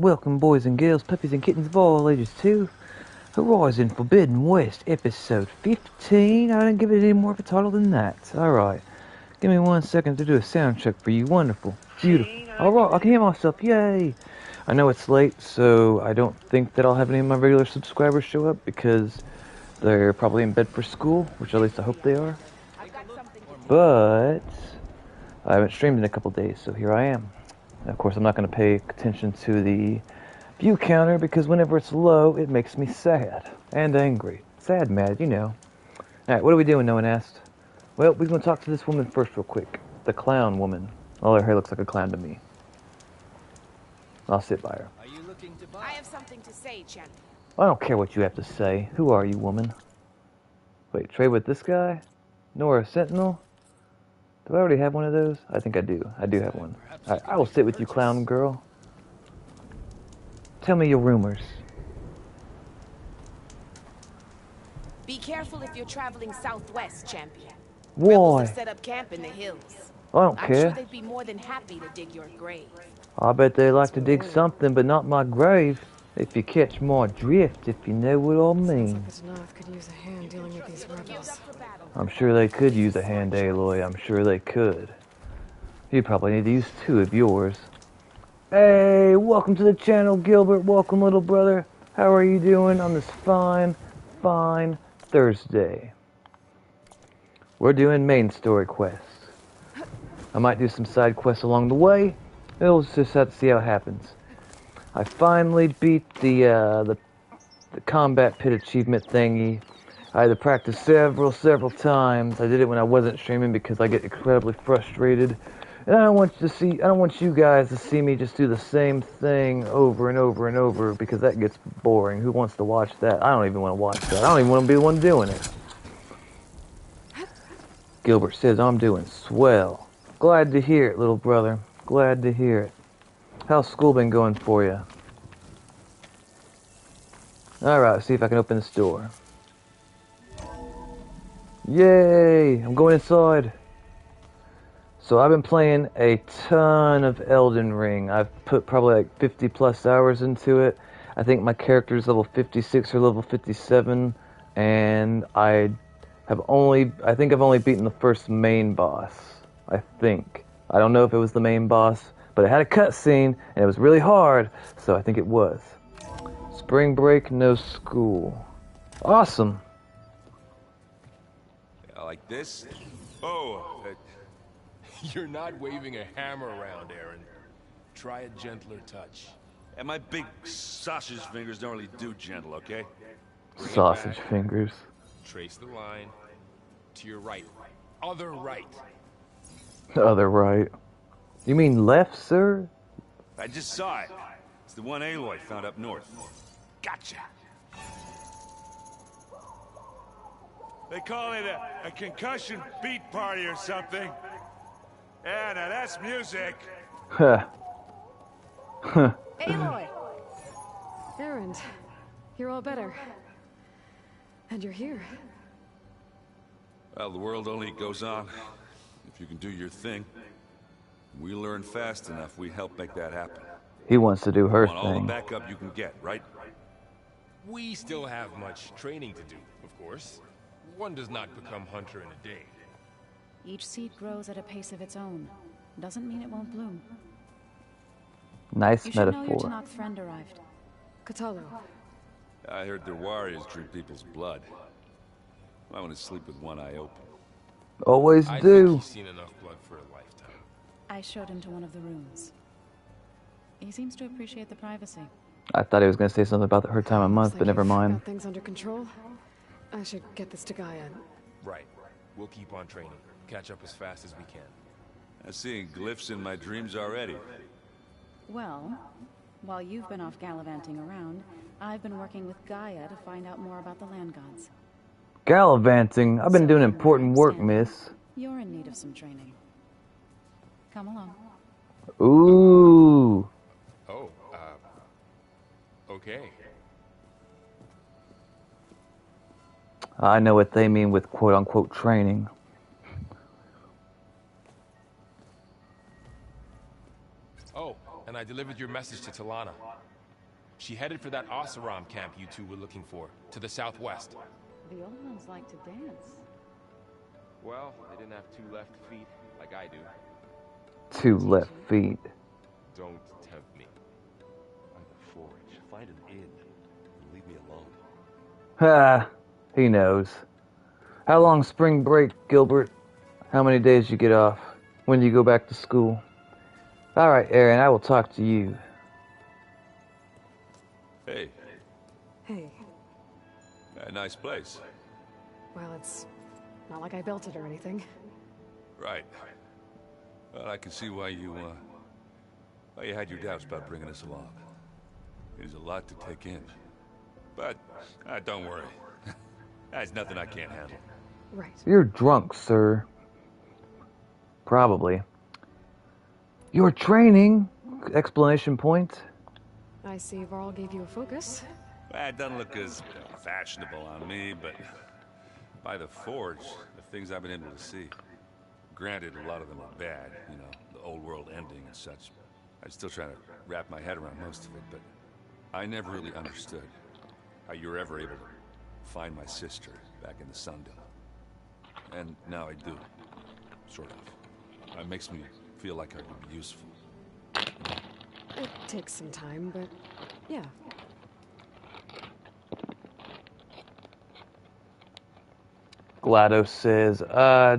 welcome boys and girls, puppies and kittens of all ages to Horizon Forbidden West, episode 15. I didn't give it any more of a title than that. Alright, give me 1 second to do a sound check for you. Wonderful, beautiful. Alright, I can hear myself, yay! I know it's late, so I don't think that I'll have any of my regular subscribers show up because they're probably in bed for school, which at least I hope they are. But I haven't streamed in a couple days, so here I am. Of course, I'm not going to pay attention to the view counter because whenever it's low, it makes me sad and angry. Sad, mad, you know. Alright, what are we doing, no one asked? Well, we're going to talk to this woman first real quick. The clown woman. All her hair looks like a clown to me. I'll sit by her. Are you looking to buy? I have something to say, champion. I don't care what you have to say. Who are you, woman? Wait, trade with this guy? Nora Sentinel? Do I already have one of those? I think I do. I do have one. Alright, I will sit with you, clown girl. Tell me your rumors. Be careful if you're traveling southwest, champion. Why? Rebels have set up camp in the hills. I don't I'm care. sure they'd be more than happy to dig your grave. I bet they like to dig something, but not my grave. If you catch my drift, if you know what I mean. Sounds like the North could use a hand dealing with these rebels. I'm sure they could use a hand, Aloy. I'm sure they could. You probably need to use 2 of yours. Hey, welcome to the channel, Gilbert. Welcome, little brother. How are you doing on this fine Thursday? We're doing main story quests. I might do some side quests along the way. We'll just have to see how it happens. I finally beat the combat pit achievement thingy. I had to practice several times. I did it when I wasn't streaming because I get incredibly frustrated. And I don't want you guys to see me just do the same thing over and over and over because that gets boring. Who wants to watch that? I don't even want to watch that. I don't even want to be the one doing it. Gilbert says I'm doing swell. Glad to hear it, little brother. Glad to hear it. How's school been going for you? Alright, let's see if I can open this door. Yay! I'm going inside. So I've been playing a ton of Elden Ring. I've put probably like 50 plus hours into it. I think my character's level 56 or level 57. And I think I've only beaten the first main boss. I think. I don't know if it was the main boss. But it had a cutscene, and it was really hard, so I think it was. Spring break, no school. Awesome. Yeah, like this? Oh, you're not waving a hammer around, Aaron. Try a gentler touch. And my big sausage fingers don't really do gentle, okay? Sausage fingers. Trace the line to your right. Other right. Other right. You mean left, sir? I just saw it. It's the one Aloy found up north. Gotcha. They call it a concussion beat party or something. Yeah, now that's music. Huh. Huh. Aloy! Aaron, you're all better. And you're here. Well, the world only goes on if you can do your thing. We learn fast enough, we help make that happen. He wants to do her Want all the thing. backup you can get, right? We still have much training to do, of course. One does not become hunter in a day. Each seed grows at a pace of its own. Doesn't mean it won't bloom. Nice You should know your metaphor. Tanakh friend arrived. Katalu. I heard their warriors drink people's blood. I want to sleep with one eye open. Always I do. think he's seen enough blood for a lifetime. I showed him to one of the rooms. He seems to appreciate the privacy. I thought he was going to say something about her time of month, but never mind. Got things under control. I should get this to Gaia. Right. We'll keep on training. Catch up as fast as we can. I'm seeing glyphs in my dreams already. Well, while you've been off gallivanting around, I've been working with Gaia to find out more about the land gods. Gallivanting. I've been So doing from important where work, I'm standing, miss. You're in need of some training. Come along. Ooh. Oh, okay. I know what they mean with quote-unquote training. Oh, and I delivered your message to Talana. She headed for that Oseram camp you two were looking for, to the southwest. The old ones like to dance. Well, they didn't have two left feet, like I do. 2 left feet. Don't tempt me. By the forge, find an inn, and leave me alone. Ha! He knows. How long's spring break, Gilbert? How many days you get off? When do you go back to school? Alright, Aaron, I will talk to you. Hey, Hey, a nice place. well, it's not like I built it or anything. Right. Well, I can see why you had your doubts about bringing us along. It is a lot to take in. But, don't worry. That's nothing I can't handle. Right. You're drunk, sir. Probably. Your training! Explanation point. I see Varl gave you a focus. It doesn't look as fashionable on me, but by the forge, the things I've been able to see. Granted, a lot of them are bad, you know, the old world ending and such. I'm still trying to wrap my head around most of it, but I never really understood how you were ever able to find my sister back in the Sundom. And now I do, sort of. It makes me feel like I could be useful. It takes some time, but yeah. GLaDOS says,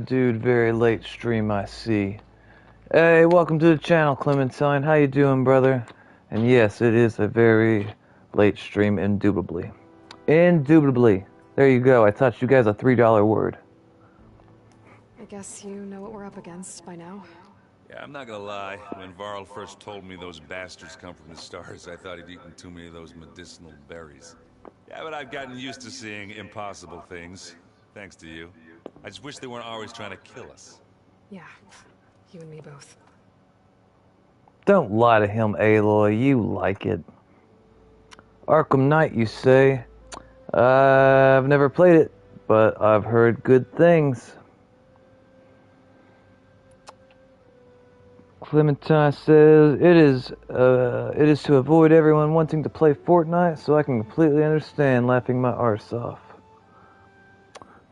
dude, very late stream, I see. Hey, welcome to the channel, Clementine. How you doing, brother? And yes, it is a very late stream, indubitably. Indubitably. There you go. I taught you guys a $3 word. I guess you know what we're up against by now. Yeah, I'm not gonna lie. When Varl first told me those bastards come from the stars, I thought he'd eaten too many of those medicinal berries. Yeah, but I've gotten used to seeing impossible things. Thanks to you. I just wish they weren't always trying to kill us. Yeah, you and me both. Don't lie to him, Aloy. You like it. Arkham Knight, you say? I've never played it, but I've heard good things. Clementine says, it is to avoid everyone wanting to play Fortnite, so I can completely understand laughing my arse off.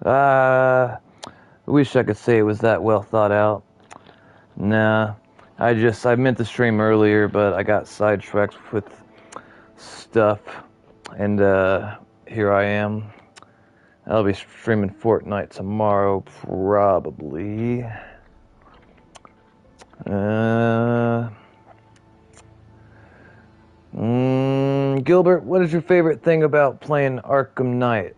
I wish I could say it was that well thought out. Nah, I meant to stream earlier, but I got sidetracked with stuff, and here I am. I'll be streaming Fortnite tomorrow, probably. Gilbert, what is your favorite thing about playing Arkham Knight?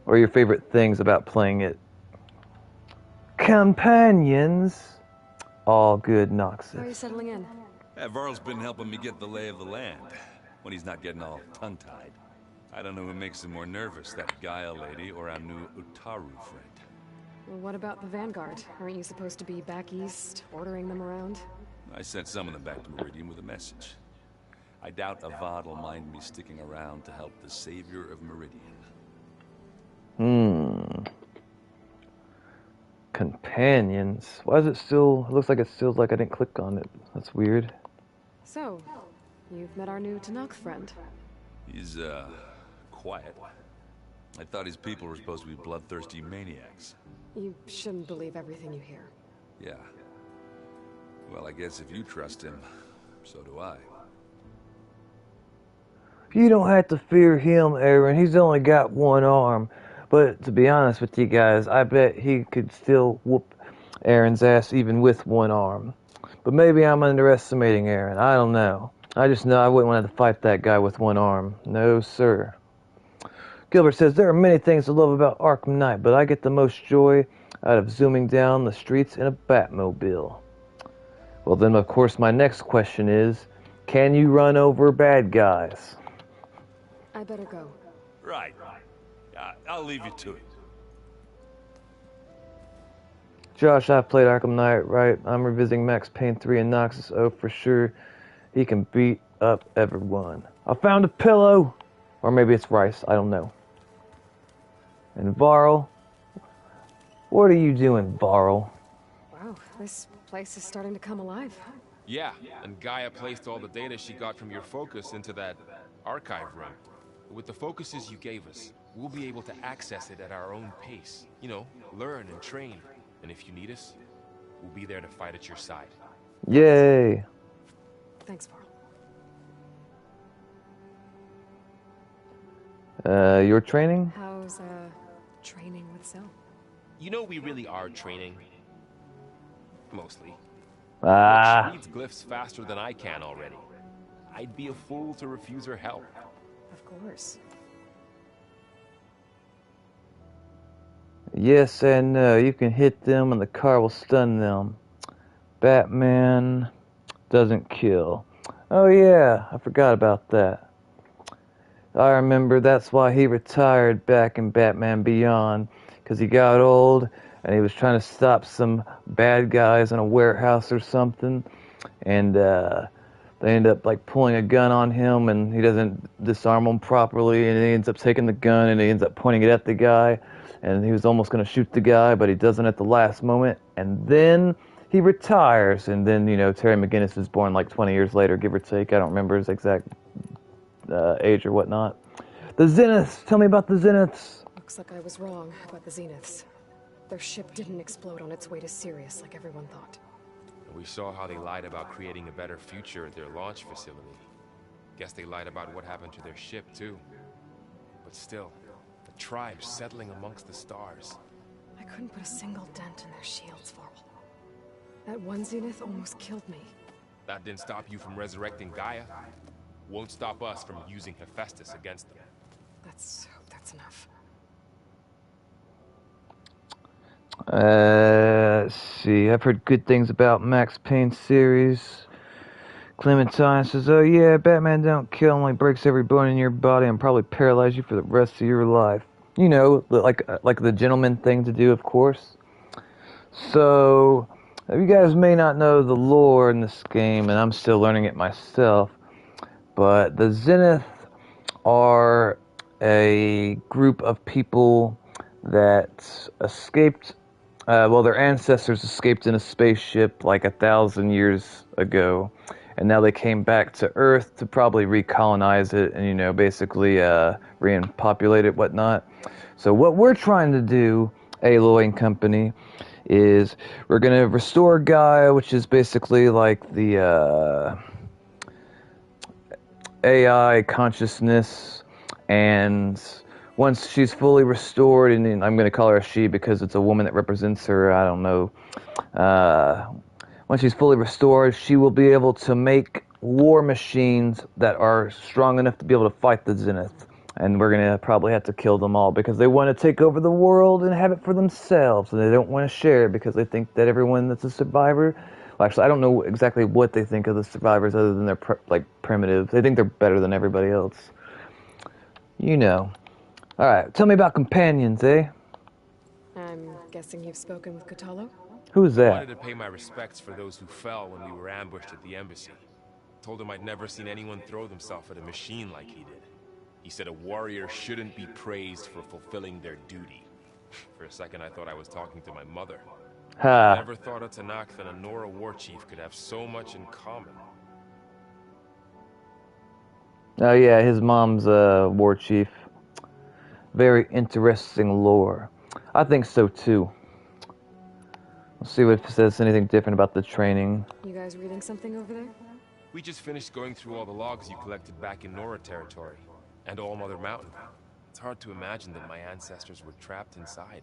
Or your favorite things about playing it? Companions. All good, Noxus. How are you settling in? Varl's been helping me get the lay of the land, when he's not getting all tongue-tied. I don't know who makes him more nervous, that Gaia lady or our new Utaru friend. Well, what about the Vanguard? Aren't you supposed to be back east, ordering them around? I sent some of them back to Meridian with a message. I doubt Avad will mind me sticking around to help the savior of Meridian. Companions. Why is it still... It looks like it's still like I didn't click on it. That's weird. So, you've met our new Tanakh friend. He's, quiet. I thought his people were supposed to be bloodthirsty maniacs. You shouldn't believe everything you hear. Yeah. Well, I guess if you trust him, so do I. You don't have to fear him, Aaron. He's only got one arm. But to be honest with you guys, I bet he could still whoop Aaron's ass even with one arm. But maybe I'm underestimating Aaron. I don't know. I just know I wouldn't want to fight that guy with one arm. No, sir. Gilbert says, there are many things to love about Arkham Knight, but I get the most joy out of zooming down the streets in a Batmobile. Well, then, of course, my next question is, can you run over bad guys? I better go. Right. I'll leave you to it. Josh, I've played Arkham Knight, right? I'm revisiting Max Payne 3 and Noxus. Oh, for sure. He can beat up everyone. I found a pillow! Or maybe it's rice, I don't know. And Varl? What are you doing, Varl? Wow, this place is starting to come alive. Yeah, and Gaia placed all the data she got from your focus into that archive room. With the focuses you gave us, we'll be able to access it at our own pace. You know, learn and train. And if you need us, we'll be there to fight at your side. Yay. Thanks, Varl. Your training? How's, training with Cell? You know we really are training. Mostly. Ah. She reads glyphs faster than I can already. I'd be a fool to refuse her help. Of course. Yes and no. You can hit them and the car will stun them. Batman doesn't kill. Oh yeah, I forgot about that. I remember that's why he retired back in Batman Beyond, because he got old and he was trying to stop some bad guys in a warehouse or something, and they end up like pulling a gun on him, and he doesn't disarm them properly, and he ends up taking the gun and he ends up pointing it at the guy, and he was almost going to shoot the guy, but he doesn't at the last moment, and then he retires, and then, you know, Terry McGinnis is born like 20 years later, give or take. I don't remember his exact age or whatnot. The Zeniths! Tell me about the Zeniths! Looks like I was wrong about the Zeniths. Their ship didn't explode on its way to Sirius like everyone thought. We saw how they lied about creating a better future at their launch facility. Guess they lied about what happened to their ship, too. But still, the tribe settling amongst the stars. I couldn't put a single dent in their shields, Varl. That one Zenith almost killed me. That didn't stop you from resurrecting Gaia. Won't stop us from using Hephaestus against them. Let's hope that's enough. Let's see. I've heard good things about Max Payne series. Clementine says, "Oh yeah, Batman don't kill, only breaks every bone in your body and probably paralyze you for the rest of your life." You know, like the gentleman thing to do, of course. So, you guys may not know the lore in this game, and I'm still learning it myself, but the Zenith are a group of people that escaped. Well, their ancestors escaped in a spaceship like 1,000 years ago, and now they came back to Earth to probably recolonize it and, you know, basically repopulate it, whatnot. So what we're trying to do, Aloy and company, is we're going to restore Gaia, which is basically like the AI consciousness, and once she's fully restored, and I'm going to call her a she because it's a woman that represents her, I don't know. Once she's fully restored, she will be able to make war machines that are strong enough to be able to fight the Zenith. And we're going to probably have to kill them all because they want to take over the world and have it for themselves. And they don't want to share it because they think that everyone that's a survivor... Well, actually, I don't know exactly what they think of the survivors other than they're primitive. They think they're better than everybody else. You know. Alright, tell me about companions, eh? I'm guessing you've spoken with Kotallo? Who's I that? wanted to pay my respects for those who fell when we were ambushed at the embassy. Told him I'd never seen anyone throw themselves at a machine like he did. He said a warrior shouldn't be praised for fulfilling their duty. For a second I thought I was talking to my mother. Ha. Never thought a Tanakh and a Nora war chief could have so much in common. Oh yeah, his mom's a war chief. Very interesting lore. I think so too. We'll see what it says anything different about the training. You guys reading something over there? We just finished going through all the logs you collected back in Nora territory, and All Mother Mountain. It's hard to imagine that my ancestors were trapped inside,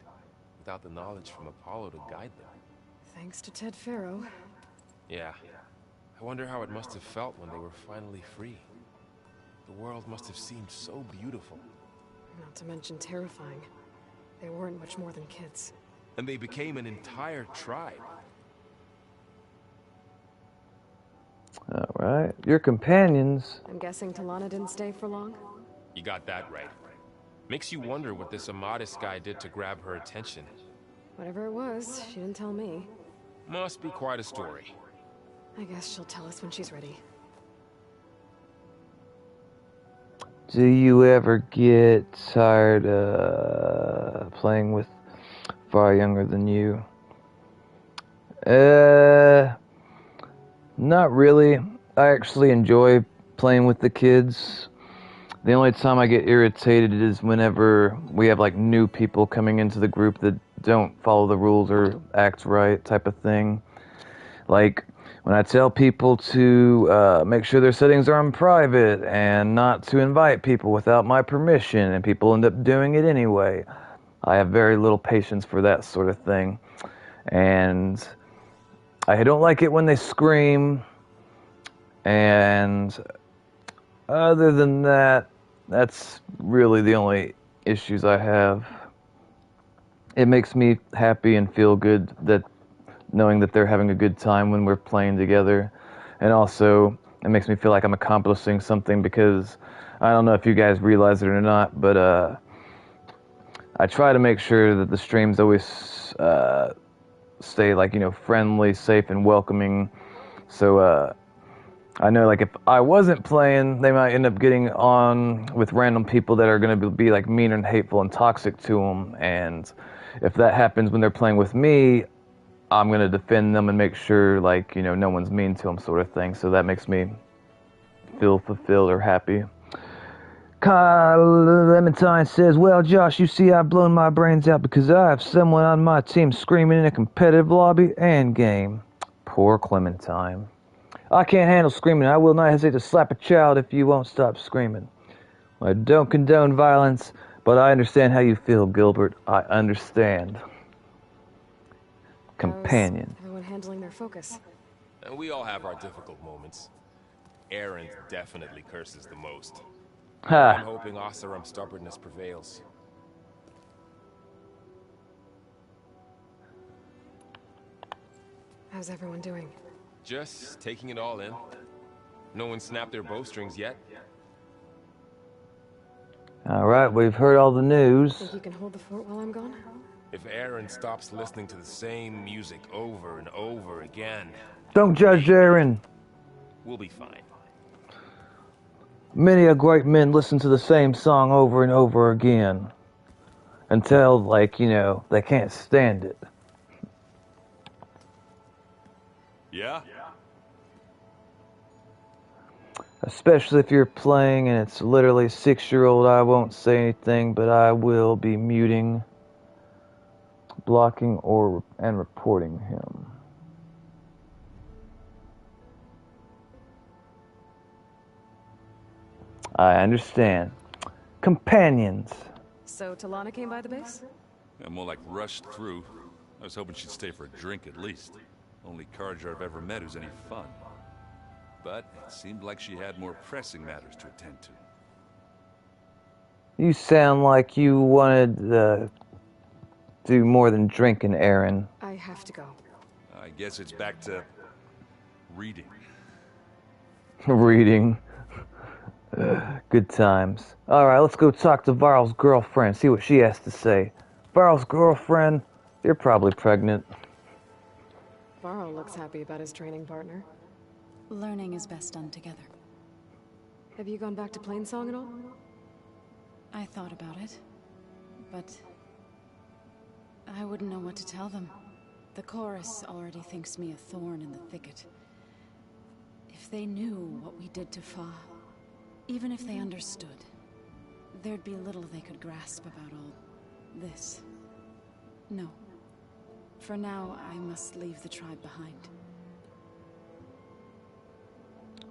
without the knowledge from Apollo to guide them. Thanks to Ted Faro. Yeah. I wonder how it must have felt when they were finally free. The world must have seemed so beautiful. Not to mention terrifying. They weren't much more than kids. And they became an entire tribe. Alright. Your companions. I'm guessing Talana didn't stay for long? You got that right. Makes you wonder what this Amadis guy did to grab her attention. Whatever it was, she didn't tell me. Must be quite a story. I guess she'll tell us when she's ready. Do you ever get tired playing with far younger than you? Not really. I actually enjoy playing with the kids. The only time I get irritated is whenever we have like new people coming into the group that don't follow the rules or act right type of thing. Like when I tell people to make sure their settings are on private and not to invite people without my permission, and people end up doing it anyway. I have very little patience for that sort of thing. And I don't like it when they scream. And other than that, that's really the only issues I have. It makes me happy and feel good that knowing that they're having a good time when we're playing together. And also, it makes me feel like I'm accomplishing something because I don't know if you guys realize it or not, but I try to make sure that the streams always stay like, friendly, safe, and welcoming. So I know like if I wasn't playing, they might end up getting on with random people that are going to be like mean and hateful and toxic to them. And if that happens when they're playing with me, I'm going to defend them and make sure, like, no one's mean to them sort of thing. So that makes me feel fulfilled or happy. Clementine says, well, Josh, you see I've blown my brains out because I have someone on my team screaming in a competitive lobby and game. Poor Clementine. I can't handle screaming. I will not hesitate to slap a child if you won't stop screaming. I don't condone violence, but I understand how you feel, Gilbert. I understand. Companion. How's everyone handling their focus? And we all have our difficult moments. Aaron definitely curses the most. I'm Ha! hoping Oseram's stubbornness prevails. How's everyone doing? Just taking it all in. No one snapped their bowstrings yet. Alright, we've heard all the news. Think you can hold the fort while I'm gone? If Aaron stops listening to the same music over and over again, Don't judge Aaron. we'll be fine. Many a great men listen to the same song over and over again. Until, like, they can't stand it. Yeah? Especially if you're playing and it's literally 6-year-old, I won't say anything, but I will be muting, blocking, and reporting him. I understand. Companions. So Talana came by the base? Yeah, more like rushed through. I was hoping she'd stay for a drink at least. Only Carja I've ever met who's any fun. But it seemed like she had more pressing matters to attend to. You sound like you wanted to do more than drinking, Aaron. I have to go. I guess it's back to reading. Reading. Good times. Alright, let's go talk to Varl's girlfriend, see what she has to say. Varl's girlfriend, you're probably pregnant. Varl looks happy about his training partner. Learning is best done together. Have you gone back to Plainsong at all? I thought about it, but I wouldn't know what to tell them. The chorus already thinks me a thorn in the thicket. If they knew what we did to Fa, even if they understood, there'd be little they could grasp about all this. No. For now, I must leave the tribe behind.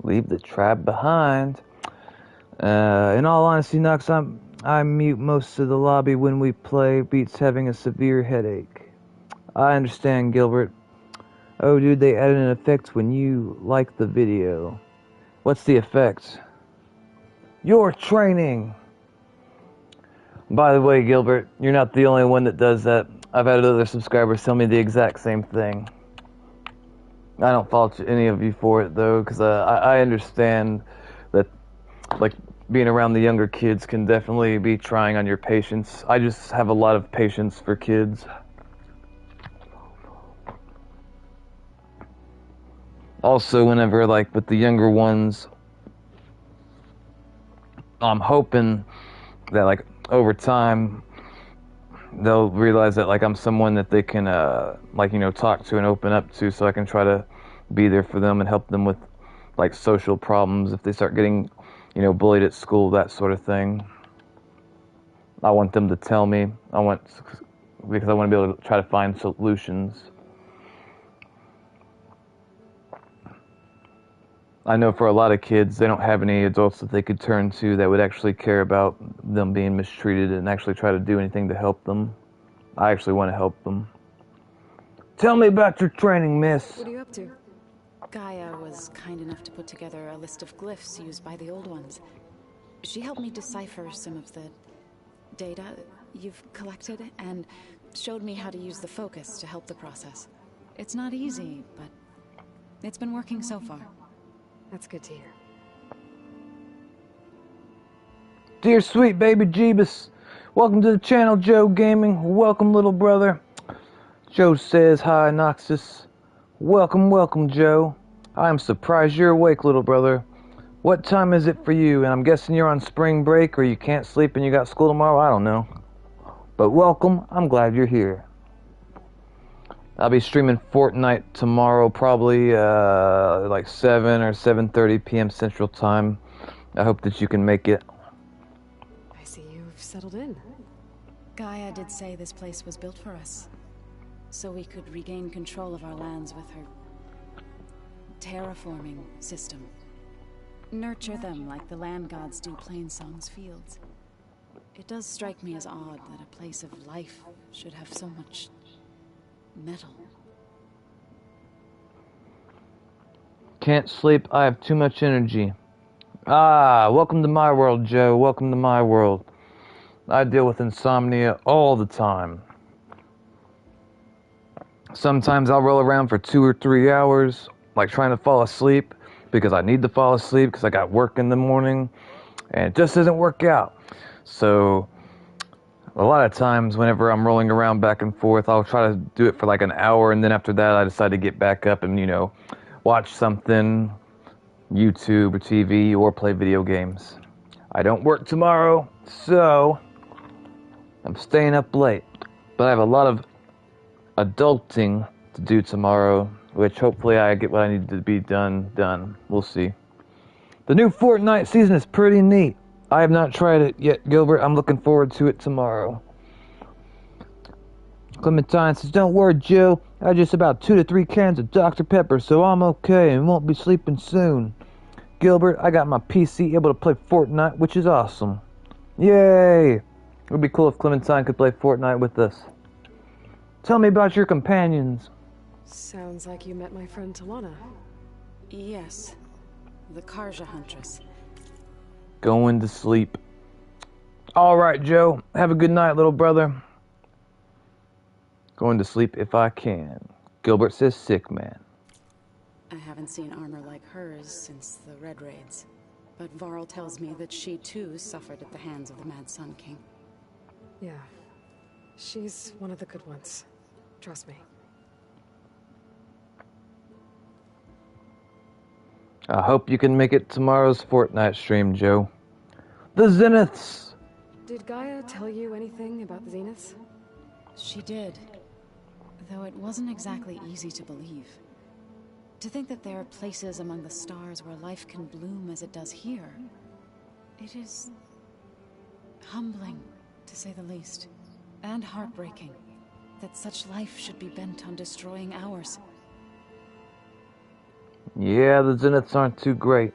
Leave the tribe behind. In all honesty, Nux, I mute most of the lobby when we play. Beats having a severe headache. I understand, Gilbert. Oh, dude, they added an effect when you like the video. What's the effect? Your training! By the way, Gilbert, you're not the only one that does that. I've had other subscribers tell me the exact same thing. I don't fault any of you for it, though, because I understand that, like, being around the younger kids can definitely be trying on your patience. I just have a lot of patience for kids. Also, whenever, like, with the younger ones, I'm hoping that, like, over time, they'll realize that, like, I'm someone that they can, like, talk to and open up to, so I can try to be there for them and help them with like social problems if they start getting, bullied at school, that sort of thing. I want them to tell me. Because I want to be able to try to find solutions. I know for a lot of kids, they don't have any adults that they could turn to that would actually care about them being mistreated and actually try to do anything to help them. I actually want to help them. Tell me about your training, miss. What are you up to? Gaia was kind enough to put together a list of glyphs used by the Old Ones. She helped me decipher some of the data you've collected and showed me how to use the focus to help the process. It's not easy, but it's been working so far. That's good to hear. Dear sweet baby Jeebus, welcome to the channel, Joe Gaming. Welcome, little brother. Joe says hi, Noxus. Welcome, welcome, Joe. I am surprised you're awake, little brother. What time is it for you? And I'm guessing you're on spring break or you can't sleep and you got school tomorrow? I don't know. But welcome, I'm glad you're here. I'll be streaming Fortnite tomorrow, probably like 7 or 7:30 p.m. Central Time. I hope that you can make it. I see you've settled in. Gaia did say this place was built for us, so we could regain control of our lands with her terraforming system. Nurture them like the land gods do Plainsong's fields. It does strike me as odd that a place of life should have so much metal. Can't sleep, I have too much energy. Ah, welcome to my world, Joe. Welcome to my world. I deal with insomnia all the time. Sometimes I'll roll around for 2 or 3 hours, like trying to fall asleep, because I need to fall asleep because I got work in the morning, and it just doesn't work out. So a lot of times whenever I'm rolling around back and forth, I'll try to do it for like an hour, and then after that I decide to get back up and, watch something, YouTube or TV, or play video games. I don't work tomorrow, so I'm staying up late. But I have a lot of adulting to do tomorrow, which hopefully I get what I need to be done. We'll see. The new Fortnite season is pretty neat. I have not tried it yet, Gilbert. I'm looking forward to it tomorrow. Clementine says, don't worry, Joe. I just about 2 to 3 cans of Dr. Pepper, so I'm okay and won't be sleeping soon. Gilbert, I got my PC able to play Fortnite, which is awesome. Yay! It would be cool if Clementine could play Fortnite with us. Tell me about your companions. Sounds like you met my friend Talana. Yes, the Karja Huntress. Going to sleep. Alright, Joe. Have a good night, little brother. Going to sleep if I can. Gilbert says sick man. I haven't seen armor like hers since the Red Raids, but Varl tells me that she too suffered at the hands of the Mad Sun King. Yeah. She's one of the good ones. Trust me. I hope you can make it tomorrow's Fortnite stream, Joe. The Zeniths! Did Gaia tell you anything about the Zeniths? She did, though it wasn't exactly easy to believe. To think that there are places among the stars where life can bloom as it does here. It is humbling, to say the least, and heartbreaking that such life should be bent on destroying ours. Yeah, the Zeniths aren't too great.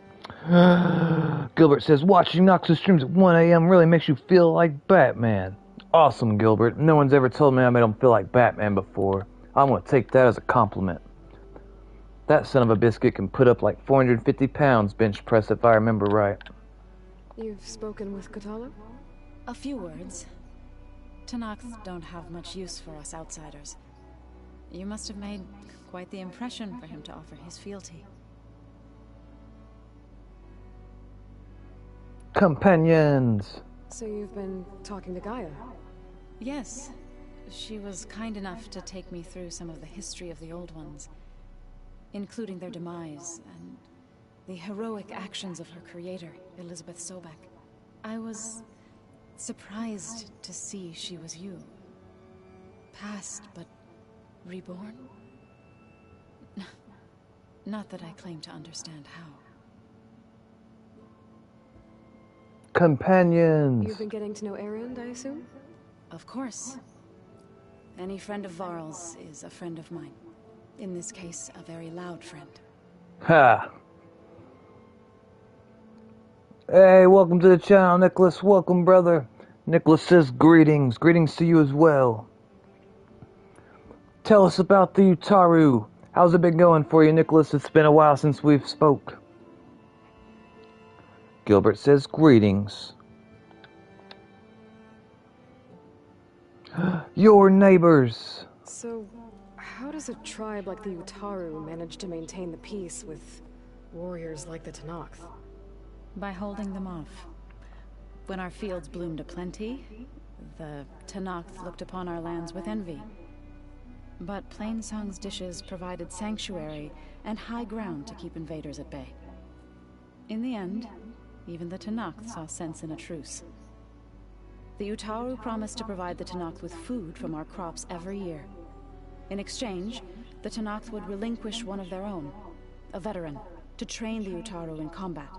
Gilbert says, watching Noxus streams at 1 a.m. really makes you feel like Batman. Awesome, Gilbert. No one's ever told me I made him feel like Batman before. I'm gonna take that as a compliment. That son of a biscuit can put up like 450 pounds bench press if I remember right. You've spoken with Kotallo? A few words. Tanakh don't have much use for us outsiders. You must have made quite the impression for him to offer his fealty. Companions! So you've been talking to Gaia? Yes. She was kind enough to take me through some of the history of the Old Ones, including their demise and the heroic actions of her creator, Elizabeth Sobek. I was surprised to see she was you. Past, but reborn? Not that I claim to understand how. Companions. You've been getting to know Erend, I assume? Of course. Any friend of Varl's is a friend of mine. In this case, a very loud friend. Ha! Hey, welcome to the channel, Nicholas. Welcome, brother. Nicholas says greetings. Greetings to you as well. Tell us about the Utaru. How's it been going for you, Nicholas? It's been a while since we've spoke. Gilbert says greetings. Your neighbors. So, how does a tribe like the Utaru manage to maintain the peace with warriors like the Tenakth? By holding them off. When our fields bloomed aplenty, the Tenakth looked upon our lands with envy. But Plainsong's dishes provided sanctuary and high ground to keep invaders at bay. In the end, even the Tenakth saw sense in a truce. The Utaru promised to provide the Tenakth with food from our crops every year. In exchange, the Tenakth would relinquish one of their own, a veteran, to train the Utaru in combat.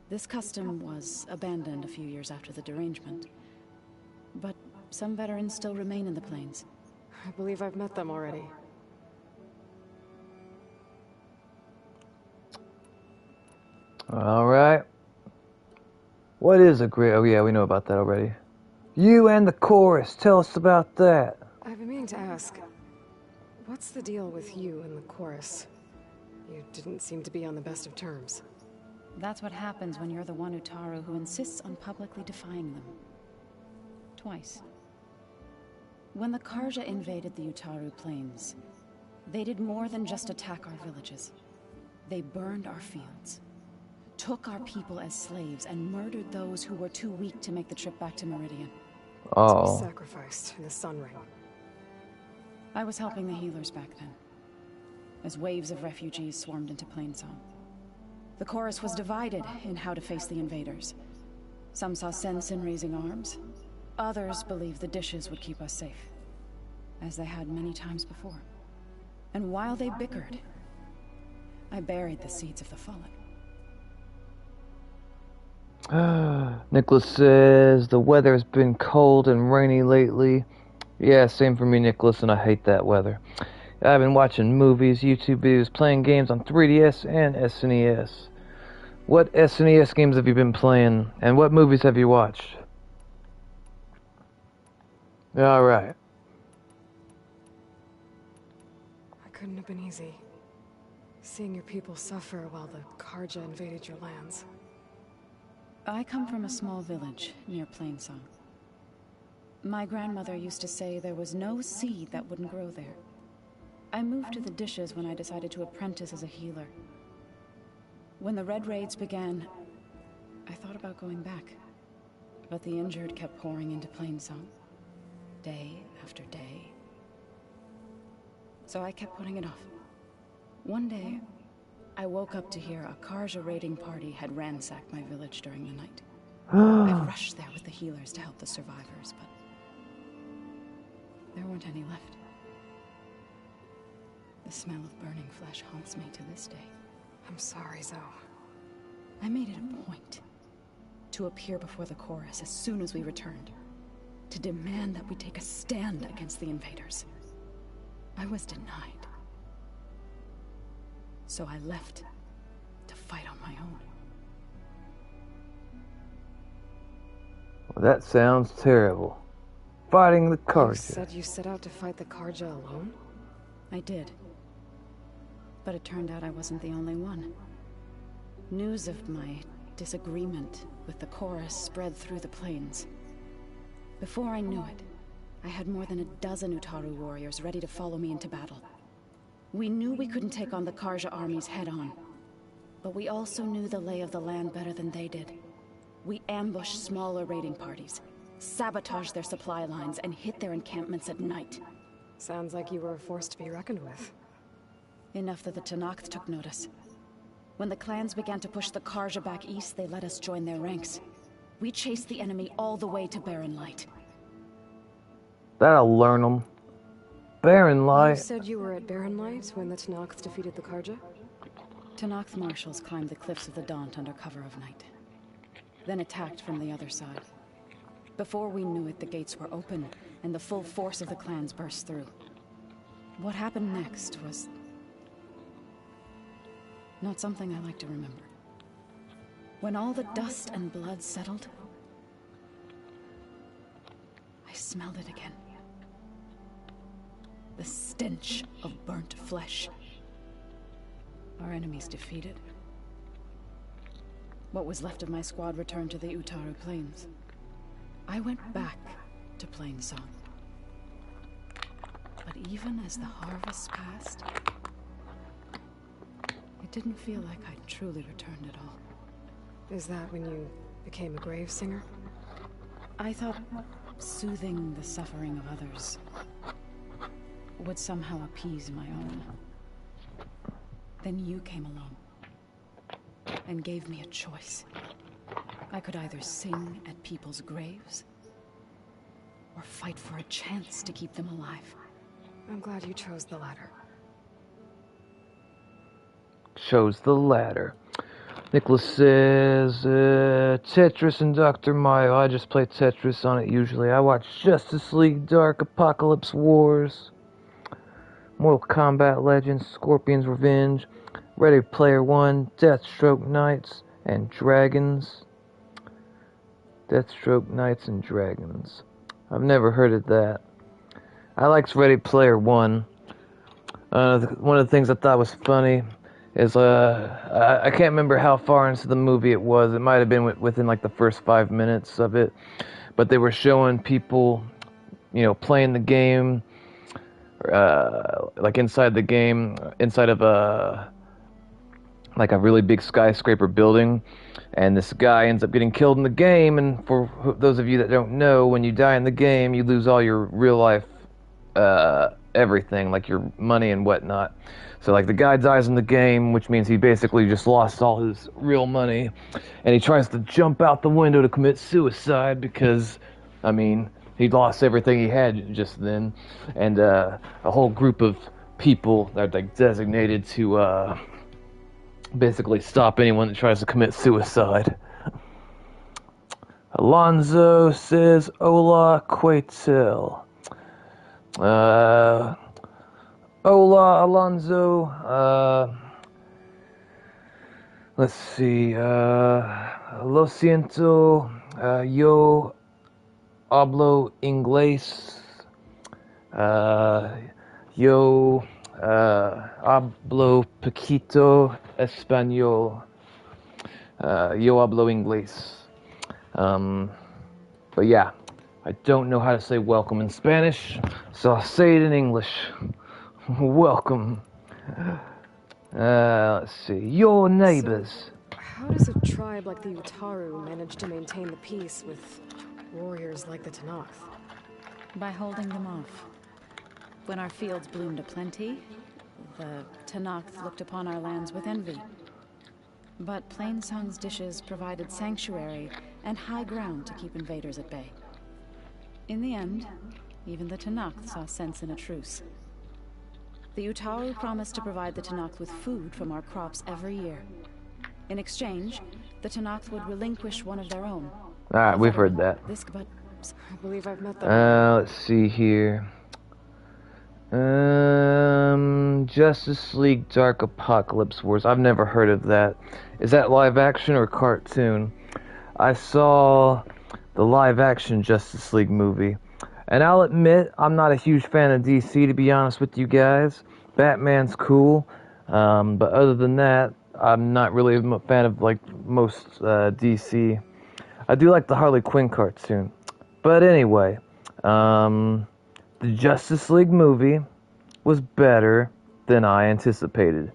This custom was abandoned a few years after the derangement. But some veterans still remain in the plains. I believe I've met them already. Alright. What is a great... Oh yeah, we know about that already. You and the chorus. Tell us about that. I've been meaning to ask, what's the deal with you and the chorus? You didn't seem to be on the best of terms. That's what happens when you're the one Utaru who insists on publicly defying them. Twice. When the Karja invaded the Utaru plains, they did more than just attack our villages. They burned our fields, took our people as slaves, and murdered those who were too weak to make the trip back to Meridian. Oh. Sacrificed in the Sun Ring. I was helping the healers back then, as waves of refugees swarmed into Plainsong. The chorus was divided in how to face the invaders. Some saw sense in raising arms. Others believed the dishes would keep us safe, as they had many times before. And while they bickered, I buried the seeds of the fallen. Nicholas says the weather's been cold and rainy lately. Yeah, same for me, Nicholas, and I hate that weather. I've been watching movies, YouTube videos, playing games on 3DS and SNES. What SNES games have you been playing, and what movies have you watched? Alright. It couldn't have been easy. Seeing your people suffer while the Karja invaded your lands. I come from a small village near Plainsong. My grandmother used to say there was no seed that wouldn't grow there. I moved to the dishes when I decided to apprentice as a healer. When the Red Raids began, I thought about going back. But the injured kept pouring into Plainsong, day after day. So I kept putting it off. One day, I woke up to hear a Karja raiding party had ransacked my village during the night. I rushed there with the healers to help the survivors, but there weren't any left. The smell of burning flesh haunts me to this day. I'm sorry, Zoe. I made it a point to appear before the chorus as soon as we returned, to demand that we take a stand against the invaders. I was denied. So I left to fight on my own. Well, that sounds terrible. Fighting the You Karja. said you set out to fight the Karja alone? I did. But it turned out I wasn't the only one. News of my disagreement with the chorus spread through the plains. Before I knew it, I had more than a dozen Utaru warriors ready to follow me into battle. We knew we couldn't take on the Karja armies head-on, but we also knew the lay of the land better than they did. We ambushed smaller raiding parties, sabotaged their supply lines, and hit their encampments at night. Sounds like you were a force to be reckoned with. Enough that the Tenakth took notice. When the clans began to push the Karja back east, they let us join their ranks. We chased the enemy all the way to Barren Light. That'll learn them. Barren You Light. said you were at Barren Light when the Tenakth defeated the Karja? Tenakth marshals climbed the cliffs of the Daunt under cover of night, then attacked from the other side. Before we knew it, the gates were open, and the full force of the clans burst through. What happened next was not something I like to remember. When all the dust and blood settled, I smelled it again. The stench of burnt flesh. Our enemies defeated. What was left of my squad returned to the Utaru Plains. I went back to Plainsong. But even as the harvest passed, it didn't feel like I'd truly returned at all. Is that when you became a grave singer? I thought soothing the suffering of others would somehow appease my own. Then you came along and gave me a choice. I could either sing at people's graves or fight for a chance to keep them alive. I'm glad you chose the latter. Chose the latter. Nicholas says, Tetris and Dr. Mario. I just play Tetris on it usually. I watch Justice League, Dark Apocalypse Wars, Mortal Kombat Legends, Scorpion's Revenge, Ready Player One, Deathstroke Knights and Dragons. Deathstroke Knights and Dragons. I've never heard of that. I liked Ready Player One. One of the things I thought was funny is I can't remember how far into the movie it was. It might have been within like the first 5 minutes of it, but they were showing people, playing the game, like inside the game, inside of a really big skyscraper building, and this guy ends up getting killed in the game. And for those of you that don't know, when you die in the game, you lose all your real life everything, like your money and whatnot. So like the guy dies in the game, which means he basically just lost all his real money, and he tries to jump out the window to commit suicide because, he lost everything he had just then. And a whole group of people that are like designated to basically stop anyone that tries to commit suicide. Alonzo says, Hola, Quetel. Hola, Alonzo. Let's see. Lo siento. Yo hablo inglés. Yo hablo poquito español. Yo hablo inglés. But yeah, I don't know how to say welcome in Spanish, so I'll say it in English. Welcome. Let's see. Your neighbors. So, how does a tribe like the Utaru manage to maintain the peace with warriors like the Tenakth? By holding them off. When our fields bloomed aplenty, the Tenakth looked upon our lands with envy. But Plainsong's dishes provided sanctuary and high ground to keep invaders at bay. In the end, even the Tenakth saw sense in a truce. The Utaru promised to provide the Tenakth with food from our crops every year. In exchange, the Tenakth would relinquish one of their own. Alright, we've heard that. I believe I've met them. Let's see here. Justice League Dark Apocalypse Wars. I've never heard of that. Is that live action or cartoon? I saw the live action Justice League movie. And I'll admit, I'm not a huge fan of DC, to be honest with you guys. Batman's cool. But other than that, I'm not really a fan of like most DC. I do like the Harley Quinn cartoon. But anyway, the Justice League movie was better than I anticipated.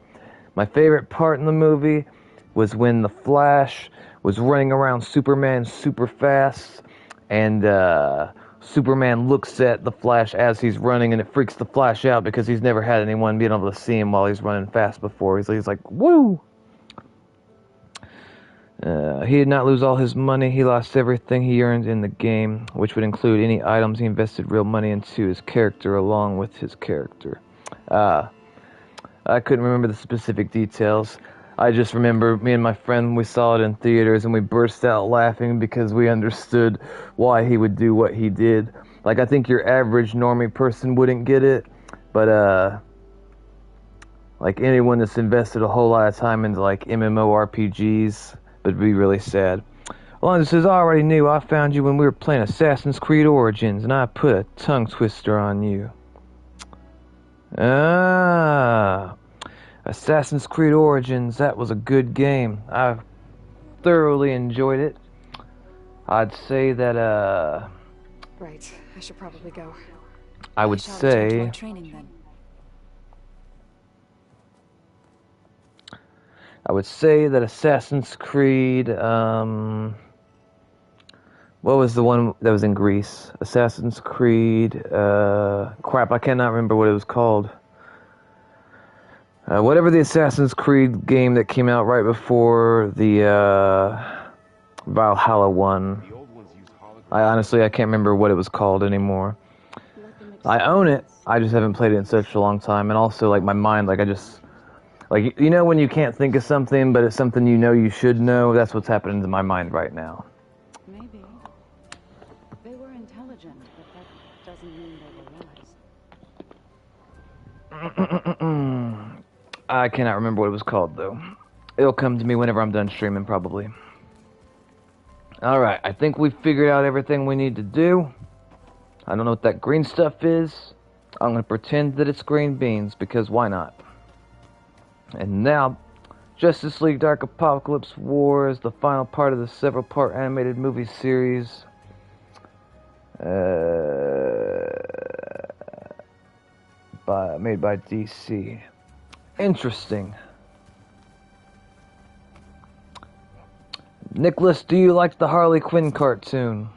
My favorite part in the movie was when the Flash was running around Superman super fast, and Superman looks at the Flash as he's running, and it freaks the Flash out because he's never had anyone being able to see him while he's running fast before. He's like, woo! He did not lose all his money. He lost everything he earned in the game, which would include any items he invested real money into his character along with his character. I couldn't remember the specific details. I just remember me and my friend, we saw it in theaters and we burst out laughing because we understood why he would do what he did. Like, I think your average normie person wouldn't get it, but like anyone that's invested a whole lot of time into like MMORPGs would be really sad. Alonzo says, I already knew. I found you when we were playing Assassin's Creed Origins, and I put a tongue twister on you. Ah, Assassin's Creed Origins, that was a good game. I thoroughly enjoyed it. I'd say that, Right, I should probably go. I would shall return to say... our training then. I would say that Assassin's Creed, what was the one that was in Greece? Assassin's Creed, crap, I cannot remember what it was called. Whatever the Assassin's Creed game that came out right before the, Valhalla one. The old ones used holograms. I can't remember what it was called anymore. I own it, I just haven't played it in such a long time, and also, like, my mind, like, I just... Like, you know when you can't think of something, but it's something you know you should know? That's what's happening to my mind right now. Maybe. They were intelligent, but that doesn't mean they were wise. I cannot remember what it was called, though. It'll come to me whenever I'm done streaming, probably. Alright, I think we've figured out everything we need to do. I don't know what that green stuff is. I'm going to pretend that it's green beans, because why not? And now, Justice League Dark Apocalypse Wars, the final part of the several-part animated movie series. Made by DC. Interesting. Nicholas, do you like the Harley Quinn cartoon?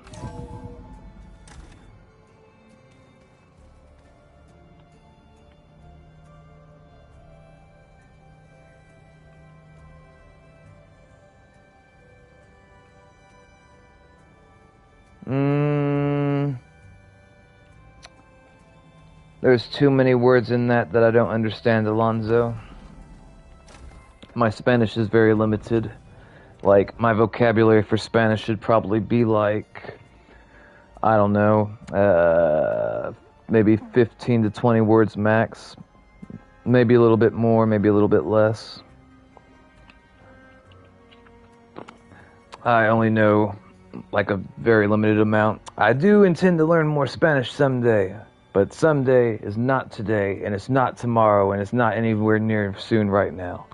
There's too many words in that I don't understand, Alonzo. My Spanish is very limited. Like, my vocabulary for Spanish should probably be like, I don't know, maybe 15 to 20 words max. Maybe a little bit more, maybe a little bit less. I only know, like, a very limited amount. I do intend to learn more Spanish someday. But someday is not today, and it's not tomorrow, and it's not anywhere near soon right now.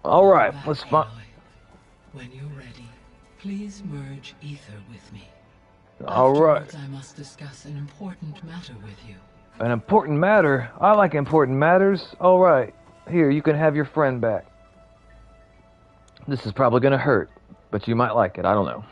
Alright, let's find... When you're ready, please merge ether with me. Alright. Afterwards, I must discuss an important matter with you. An important matter? I like important matters. Alright, here, you can have your friend back. This is probably gonna hurt, but you might like it, I don't know.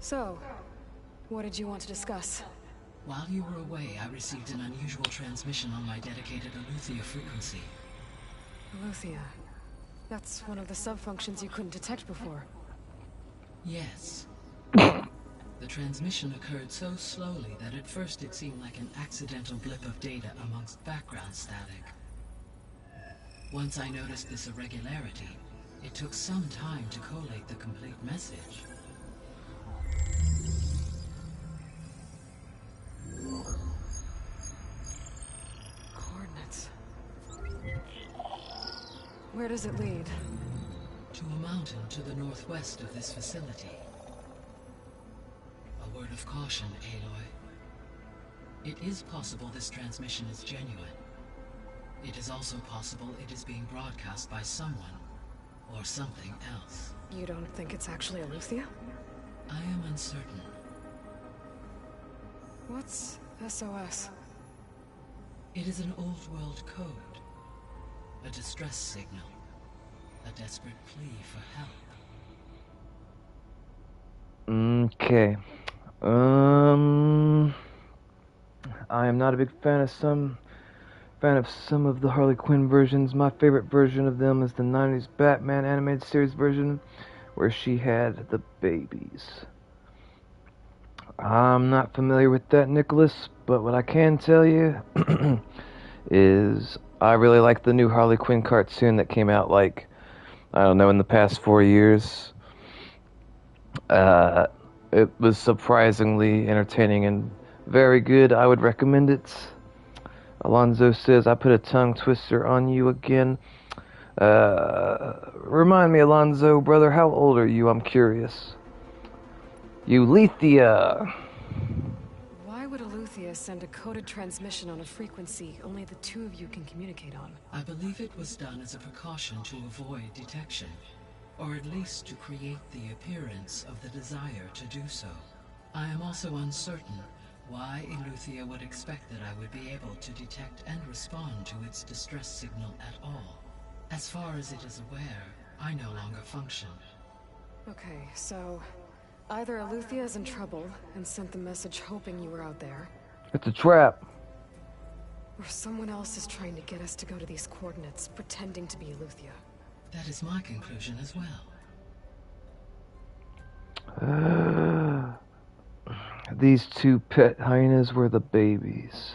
So, what did you want to discuss? While you were away, I received an unusual transmission on my dedicated Aletheia frequency. Aletheia. That's one of the sub-functions you couldn't detect before. Yes. The transmission occurred so slowly that at first it seemed like an accidental blip of data amongst background static. Once I noticed this irregularity, it took some time to collate the complete message. Coordinates. Where does it lead? To a mountain to the northwest of this facility. A word of caution, Aloy. It is possible this transmission is genuine. It is also possible it is being broadcast by someone or something else. You don't think it's actually Aletheia? I am uncertain. What's SOS? It is an old world code. A distress signal. A desperate plea for help. Okay. I am not a big fan of some of the Harley Quinn versions. My favorite version of them is the 90s Batman animated series version, where she had the babies. I'm not familiar with that, Nicholas, but what I can tell you is I really like the new Harley Quinn cartoon that came out, like, I don't know, in the past 4 years. It was surprisingly entertaining and very good. I would recommend it. Alonzo says, I put a tongue twister on you again. Remind me, Alonzo, brother, how old are you? I'm curious. Euleithia. Why would Eleuthia send a coded transmission on a frequency only the two of you can communicate on? I believe it was done as a precaution to avoid detection, or at least to create the appearance of the desire to do so. I am also uncertain why Eleuthia would expect that I would be able to detect and respond to its distress signal at all. As far as it is aware, I no longer function. Okay, so either Eleuthia is in trouble and sent the message hoping you were out there, It's a trap. or someone else is trying to get us to go to these coordinates, pretending to be Eleuthia. That is my conclusion as well. These two pet hyenas were the babies.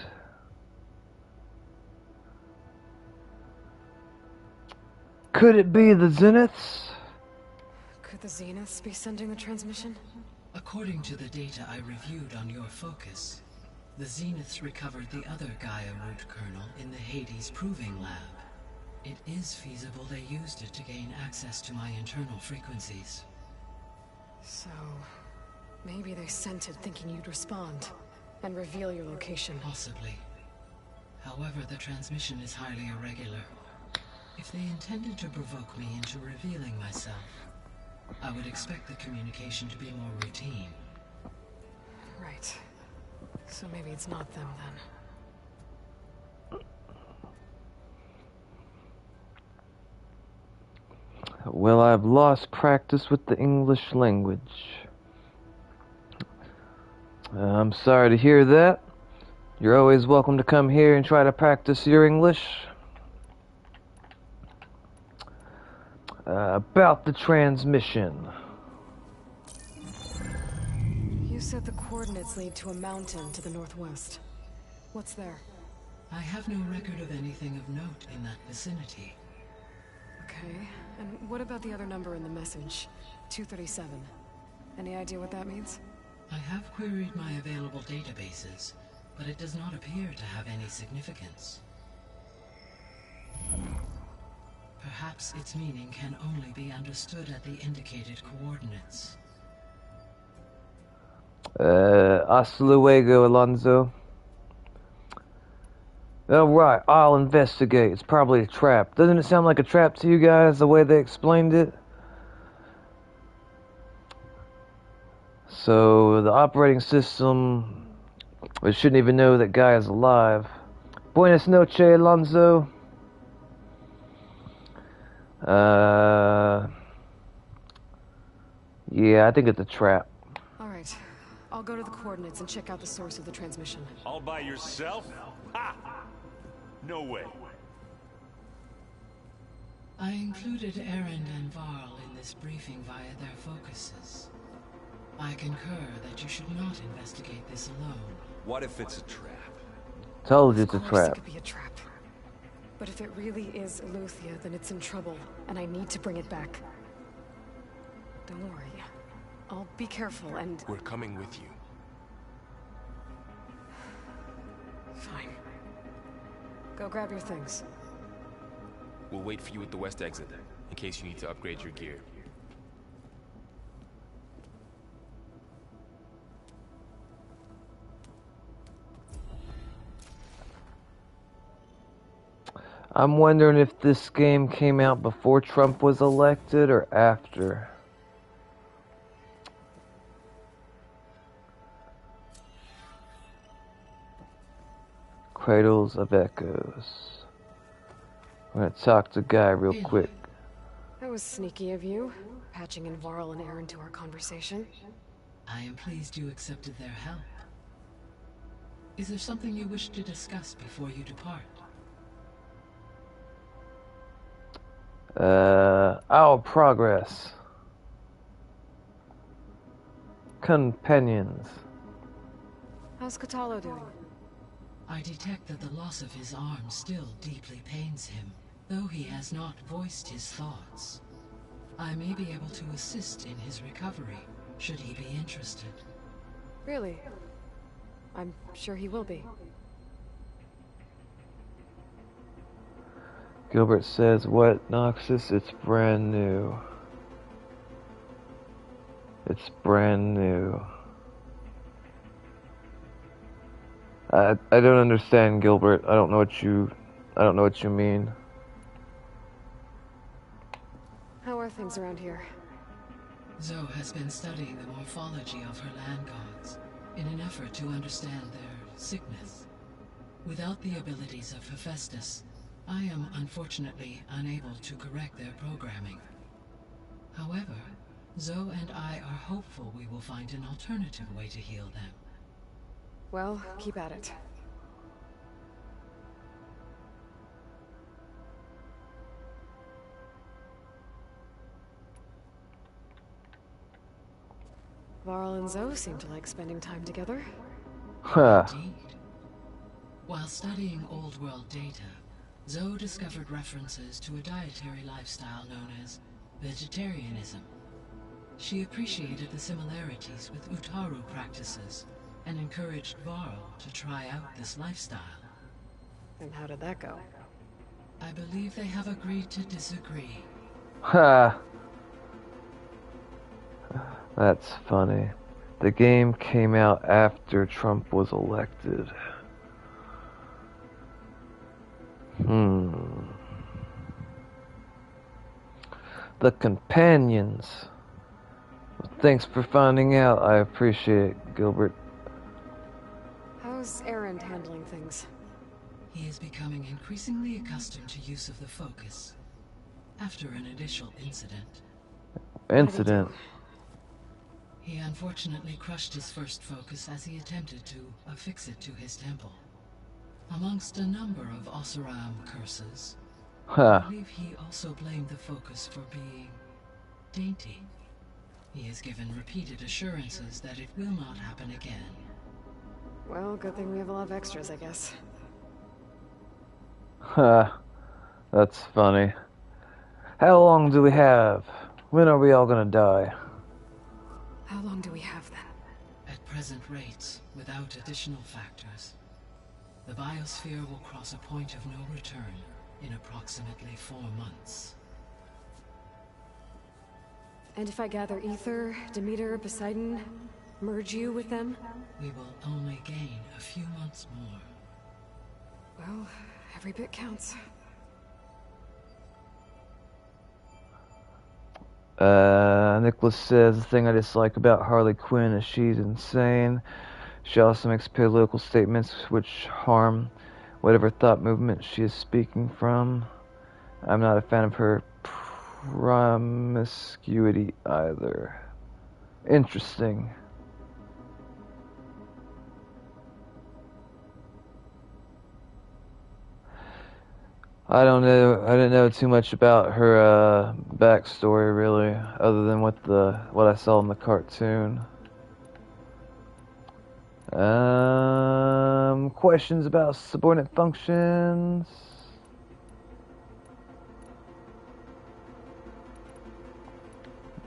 Could it be the Zeniths? Could the Zeniths be sending the transmission? According to the data I reviewed on your focus, the Zeniths recovered the other Gaia root kernel in the Hades Proving Lab. It is feasible they used it to gain access to my internal frequencies. So, maybe they sent it thinking you'd respond and reveal your location. Possibly. However, the transmission is highly irregular. If they intended to provoke me into revealing myself, I would expect the communication to be more routine. Right. So maybe it's not them then. Well, I've lost practice with the English language. I'm sorry to hear that. You're always welcome to come here and try to practice your English. About the transmission. You said the coordinates lead to a mountain to the northwest. What's there? I have no record of anything of note in that vicinity. Okay, and what about the other number in the message? 237. Any idea what that means? I have queried my available databases, but it does not appear to have any significance. Perhaps its meaning can only be understood at the indicated coordinates. Hasta luego, Alonzo. Oh, right, I'll investigate. It's probably a trap. Doesn't it sound like a trap to you guys, the way they explained it? So, the operating system... We shouldn't even know that guy is alive. Buenas noches, Alonzo. Yeah, I think it's a trap. Alright, I'll go to the coordinates and check out the source of the transmission. All by yourself? Ha! No way. I included Erend and Varl in this briefing via their focuses. I concur that you should not investigate this alone. What if it's a trap? Told you it's a Of course trap. it could be a trap. But if it really is Eleuthia, then it's in trouble, and I need to bring it back. Don't worry. I'll be careful and... We're coming with you. Fine. Go grab your things. We'll wait for you at the west exit, in case you need to upgrade your gear. I'm wondering if this game came out before Trump was elected or after. Cradles of Echoes. I'm gonna talk to Guy real quick. That was sneaky of you, patching in Varl and Aaron to our conversation. I am pleased you accepted their help. Is there something you wish to discuss before you depart? Our progress. Companions. How's Katalo doing? I detect that the loss of his arm still deeply pains him, though he has not voiced his thoughts. I may be able to assist in his recovery, should he be interested. Really? I'm sure he will be. Gilbert says, what, Noxus? It's brand new. It's brand new. I don't understand, Gilbert. I don't know what you mean. How are things around here? Zoe has been studying the morphology of her land gods in an effort to understand their sickness. Without the abilities of Hephaestus, I am unfortunately unable to correct their programming. However, Zoe and I are hopeful we will find an alternative way to heal them. Well, keep at it. Varl and Zoe seem to like spending time together. Huh. Indeed. While studying old world data, Zoe discovered references to a dietary lifestyle known as vegetarianism. She appreciated the similarities with Utaru practices and encouraged Varl to try out this lifestyle. And how did that go? I believe they have agreed to disagree. Ha. That's funny. The game came out after Trump was elected. The companions. Thanks for finding out. I appreciate it, Gilbert. How's Erend handling things? He is becoming increasingly accustomed to use of the focus after an initial incident. Incident. He unfortunately crushed his first focus as he attempted to affix it to his temple. Amongst a number of Oseram curses, I believe he also blamed the focus for being dainty. He has given repeated assurances that it will not happen again. Well, good thing we have a lot of extras, I guess. That's funny. How long do we have? When are we all gonna die? How long do we have then? At present rates, without additional factors, the biosphere will cross a point of no return in approximately 4 months. And if I gather Ether, Demeter, Poseidon, merge you with them? We will only gain a few months more. Well, every bit counts. Nicholas says, the thing I dislike about Harley Quinn is she's insane. She also makes political statements which harm whatever thought movement she is speaking from. I'm not a fan of her promiscuity either. Interesting. I don't know. I didn't know too much about her backstory really, other than what I saw in the cartoon. Questions about subordinate functions.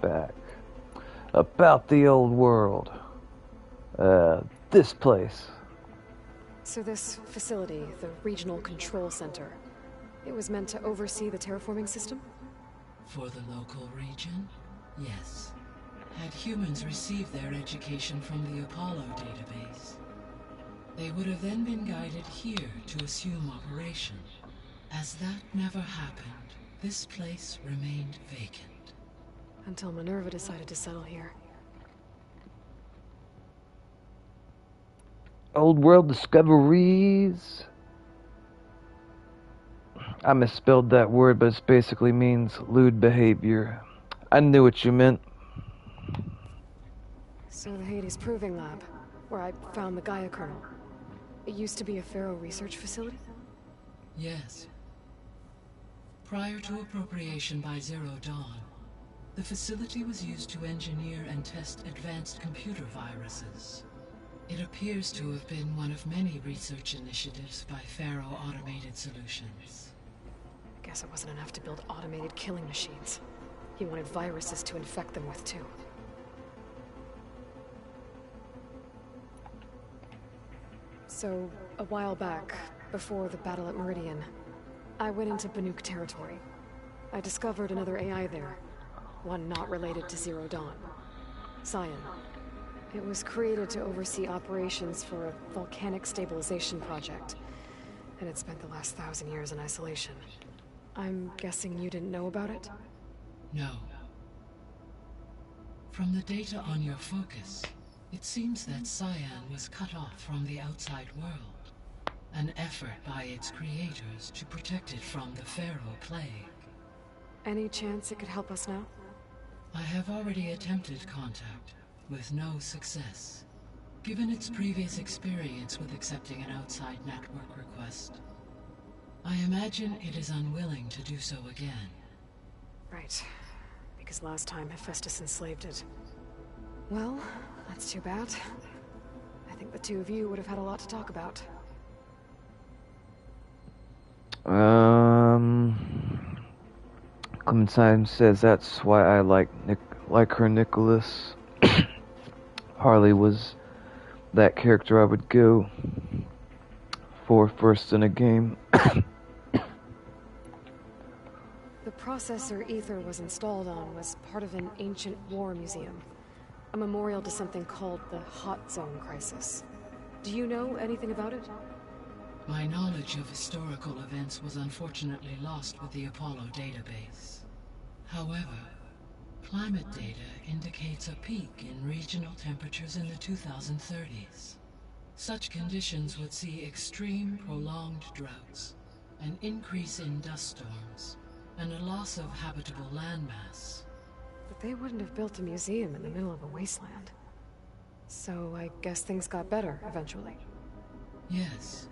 Back. About the old world. This place. So this facility, the Regional Control Center, it was meant to oversee the terraforming system? For the local region, yes. Had humans received their education from the Apollo database, they would have then been guided here to assume operation. As that never happened, this place remained vacant. Until Minerva decided to settle here. Old world discoveries. I misspelled that word, but it basically means lewd behavior. I knew what you meant. So the Hades Proving Lab, where I found the Gaia kernel. It used to be a Pharaoh research facility? Yes. Prior to appropriation by Zero Dawn, the facility was used to engineer and test advanced computer viruses. It appears to have been one of many research initiatives by Pharaoh Automated Solutions. Guess it wasn't enough to build automated killing machines. He wanted viruses to infect them with, too. So, a while back, before the battle at Meridian, I went into Banuk territory. I discovered another AI there, one not related to Zero Dawn. Cyan. It was created to oversee operations for a volcanic stabilization project, and it spent the last 1,000 years in isolation. I'm guessing you didn't know about it? No. From the data on your focus, it seems that Cyan was cut off from the outside world. An effort by its creators to protect it from the Pharaoh plague. Any chance it could help us now? I have already attempted contact, with no success. Given its previous experience with accepting an outside network request, I imagine it is unwilling to do so again. Right. Because last time Hephaestus enslaved it. Well, that's too bad. I think the two of you would have had a lot to talk about. Clementine says that's why I like her Nicholas. Harley was that character I would go for first in a game. The processor Ether was installed on was part of an ancient war museum. A memorial to something called the Hot Zone Crisis. Do you know anything about it? My knowledge of historical events was unfortunately lost with the Apollo database. However, climate data indicates a peak in regional temperatures in the 2030s. Such conditions would see extreme, prolonged droughts, an increase in dust storms, and a loss of habitable landmass. But they wouldn't have built a museum in the middle of a wasteland. So I guess things got better eventually. Yes.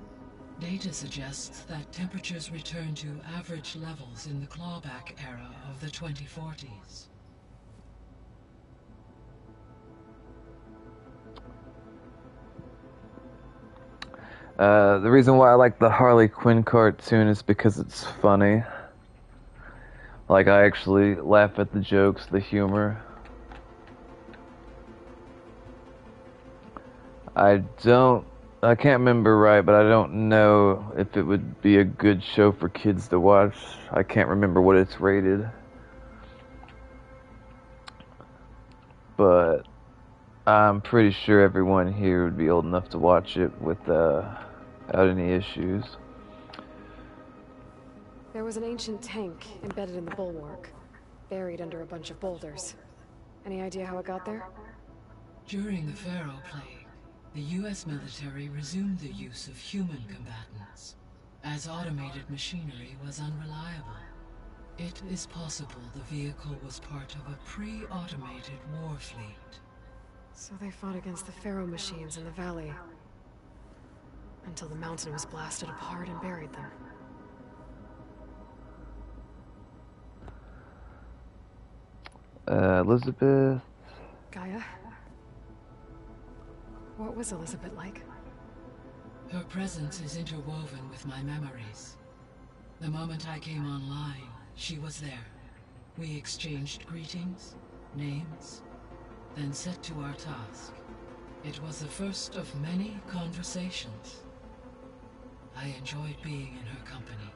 Data suggests that temperatures return to average levels in the clawback era of the 2040s. The reason why I like the Harley Quinn cartoon is because it's funny. Like, I actually laugh at the jokes, the humor. I can't remember right, but I don't know if it would be a good show for kids to watch. I can't remember what it's rated. But I'm pretty sure everyone here would be old enough to watch it without any issues. There was an ancient tank embedded in the bulwark, buried under a bunch of boulders. Any idea how it got there? During the Pharaoh plague, the US military resumed the use of human combatants, as automated machinery was unreliable. It is possible the vehicle was part of a pre-automated war fleet. So they fought against the Pharaoh machines in the valley, until the mountain was blasted apart and buried them. Elizabeth? Gaia? What was Elizabeth like? Her presence is interwoven with my memories. The moment I came online, she was there. We exchanged greetings, names, then set to our task. It was the first of many conversations. I enjoyed being in her company,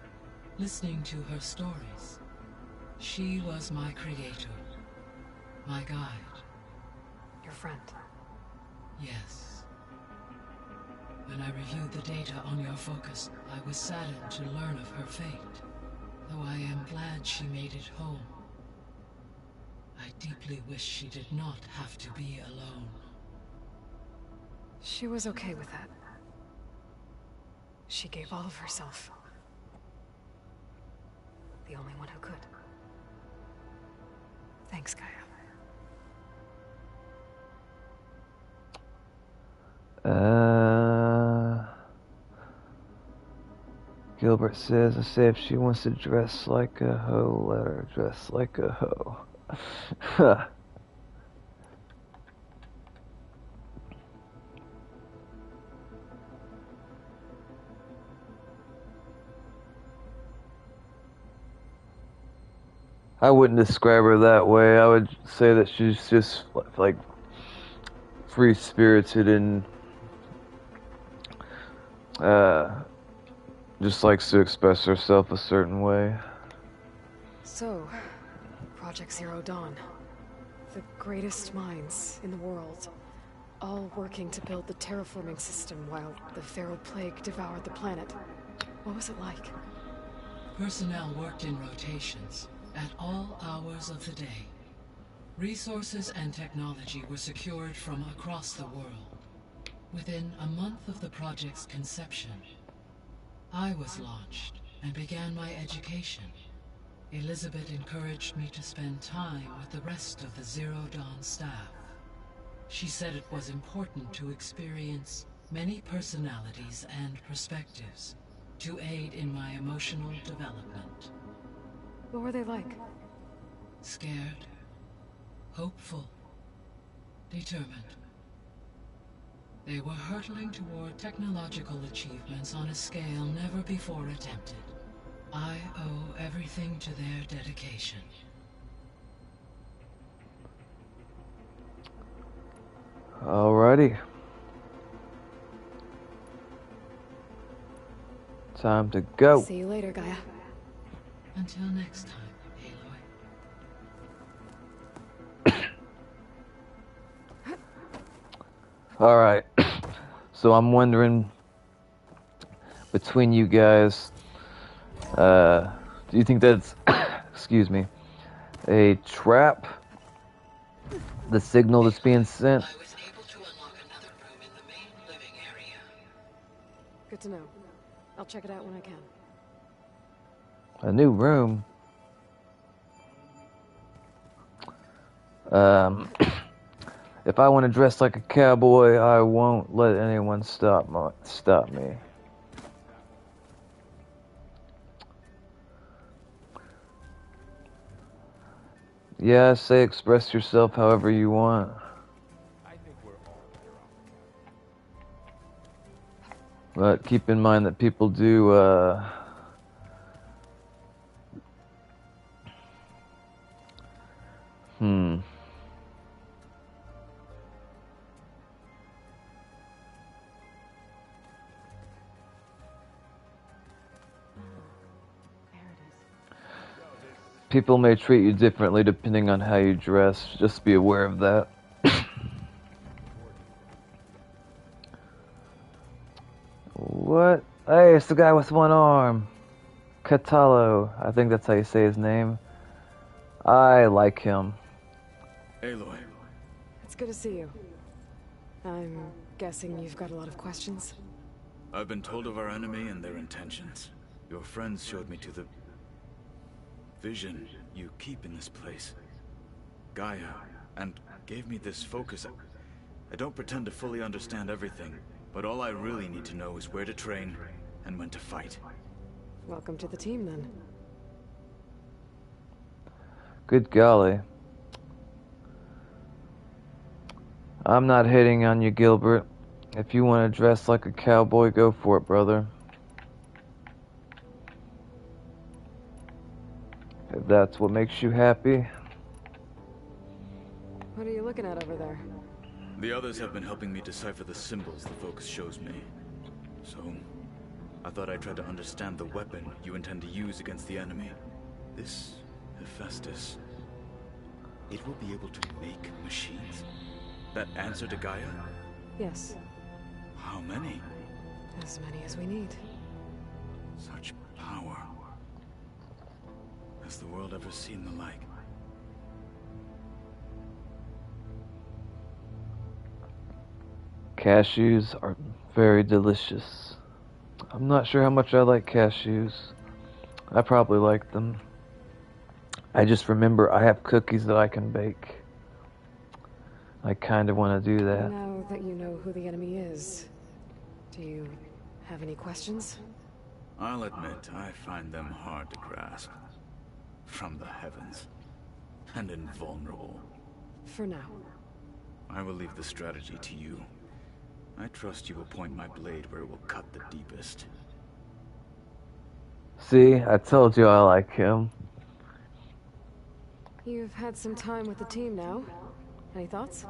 listening to her stories. She was my creator, my guide. Your friend. Yes. When I reviewed the data on your focus, I was saddened to learn of her fate, though I am glad she made it home. I deeply wish she did not have to be alone. She was okay with that. She gave all of herself. The only one who could. Thanks, Gaia. Gilbert says, I say if she wants to dress like a hoe, let her dress like a hoe. I wouldn't describe her that way. I would say that she's just like free-spirited and just likes to express herself a certain way. So, Project Zero Dawn. The greatest minds in the world, all working to build the terraforming system while the feral plague devoured the planet. What was it like? Personnel worked in rotations at all hours of the day. Resources and technology were secured from across the world. Within a month of the project's conception, I was launched and began my education. Elizabeth encouraged me to spend time with the rest of the Zero Dawn staff. She said it was important to experience many personalities and perspectives to aid in my emotional development. What were they like? Scared, hopeful, determined. They were hurtling toward technological achievements on a scale never before attempted. I owe everything to their dedication. Alrighty. Time to go. See you later, Gaia. Until next time, Aloy. Alright. So I'm wondering, between you guys, do you think that's, excuse me, a trap? The signal that's being sent? I was able to unlock another room in the main living area. Good to know. I'll check it out when I can. A new room? If I want to dress like a cowboy, I won't let anyone stop me. Yeah, I say express yourself however you want. I think we're all better off. But keep in mind that people do, People may treat you differently depending on how you dress. Just be aware of that. What? Hey, it's the guy with one arm. Catalo. I think that's how you say his name. I like him. Aloy. It's good to see you. I'm guessing you've got a lot of questions? I've been told of our enemy and their intentions. Your friends showed me to the vision you keep in this place, Gaia, and gave me this focus. I don't pretend to fully understand everything, but all I really need to know is where to train and when to fight. Welcome to the team, then. Good golly. I'm not hitting on you, Gilbert. If you want to dress like a cowboy, go for it, brother. If that's what makes you happy. What are you looking at over there? The others have been helping me decipher the symbols the focus shows me. So, I thought I'd try to understand the weapon you intend to use against the enemy. This Hephaestus, it will be able to make machines that answer to Gaia? Yes. How many? As many as we need. Such power. Has the world ever seen the like? Cashews are very delicious. I'm not sure how much I like cashews. I probably like them. I just remember I have cookies that I can bake. I kind of want to do that. Now that you know who the enemy is, do you have any questions? I'll admit, I find them hard to grasp. From the heavens. And invulnerable. For now. I will leave the strategy to you. I trust you will point my blade where it will cut the deepest. See, I told you I like him. You've had some time with the team now. Any thoughts?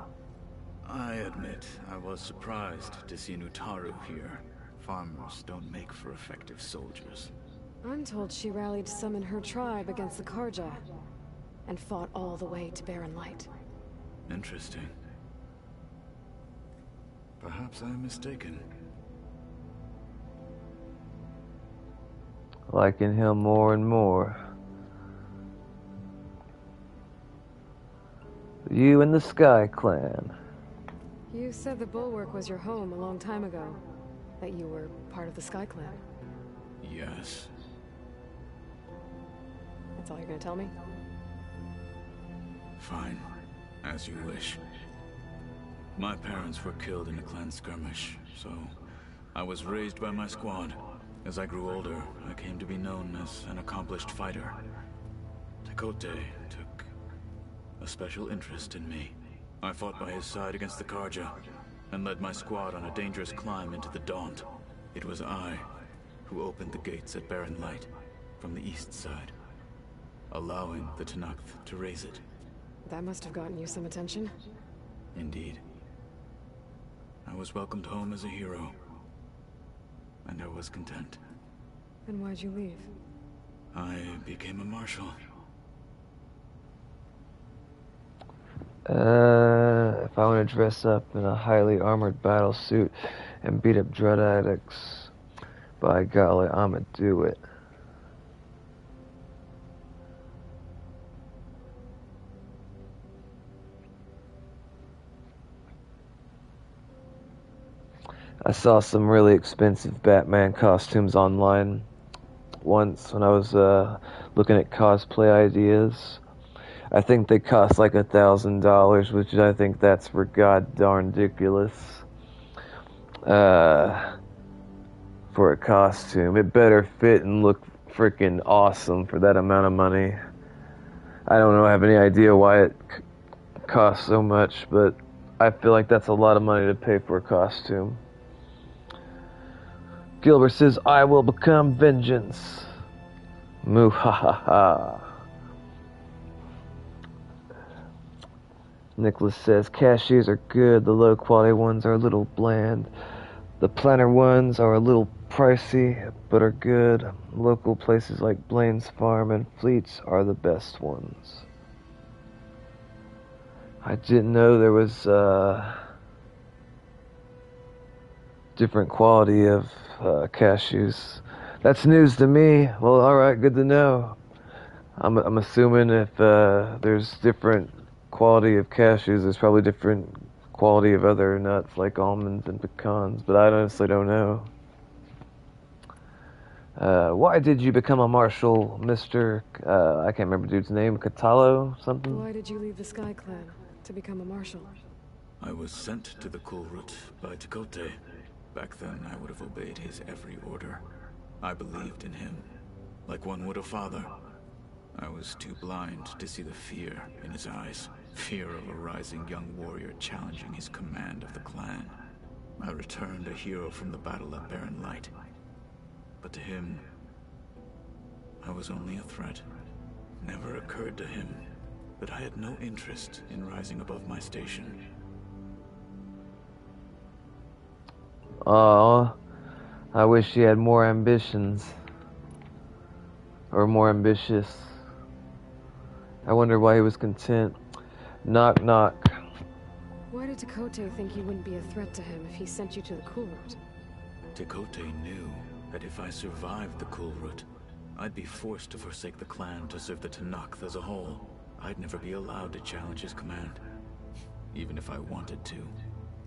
I admit, I was surprised to see an Utaru here. Farmers don't make for effective soldiers. I'm told she rallied some in her tribe against the Karja, and fought all the way to Barren Light. Interesting. Perhaps I am mistaken. Liking him more and more. You and the Sky Clan. You said the Bulwark was your home a long time ago. That you were part of the Sky Clan. Yes. That's all you're gonna tell me? Fine. As you wish. My parents were killed in a clan skirmish, so I was raised by my squad. As I grew older, I came to be known as an accomplished fighter. Tekote took a special interest in me. I fought by his side against the Karja, and led my squad on a dangerous climb into the Daunt. It was I who opened the gates at Barren Light from the east side, allowing the Tenakth to raise it. That must have gotten you some attention. Indeed. I was welcomed home as a hero, and I was content. Then why'd you leave? I became a marshal. If I want to dress up in a highly armored battle suit and beat up drug addicts, by golly, I'ma do it. I saw some really expensive Batman costumes online once when I was looking at cosplay ideas. I think they cost like $1,000, which I think that's for god darn ridiculous. For a costume, it better fit and look freaking awesome for that amount of money. I don't know, I have any idea why it costs so much, but I feel like that's a lot of money to pay for a costume. Gilbert says, I will become vengeance. Moo ha ha ha. Nicholas says, cashews are good, the low quality ones are a little bland. The planter ones are a little pricey, but are good. Local places like Blaine's Farm and Fleets are the best ones. I didn't know there was different quality of cashews. That's news to me. Well, alright, good to know. I'm assuming if there's different quality of cashews, there's probably different quality of other nuts like almonds and pecans, but I honestly don't know. Why did you become a marshal, Mr. I can't remember dude's name, Catalo something? Why did you leave the Sky Clan to become a marshal? I was sent to the Kulrut by Tekote. Back then, I would have obeyed his every order. I believed in him, like one would a father. I was too blind to see the fear in his eyes. Fear of a rising young warrior challenging his command of the clan. I returned a hero from the battle at Barren Light. But to him, I was only a threat. Never occurred to him that I had no interest in rising above my station. Oh, I wish he had more ambitions. Or more ambitious. I wonder why he was content. Knock, knock. Why did Tekote think you wouldn't be a threat to him if he sent you to the Kulrut? Tekote knew that if I survived the Kulrut, I'd be forced to forsake the clan to serve the Tenakth as a whole. I'd never be allowed to challenge his command, even if I wanted to.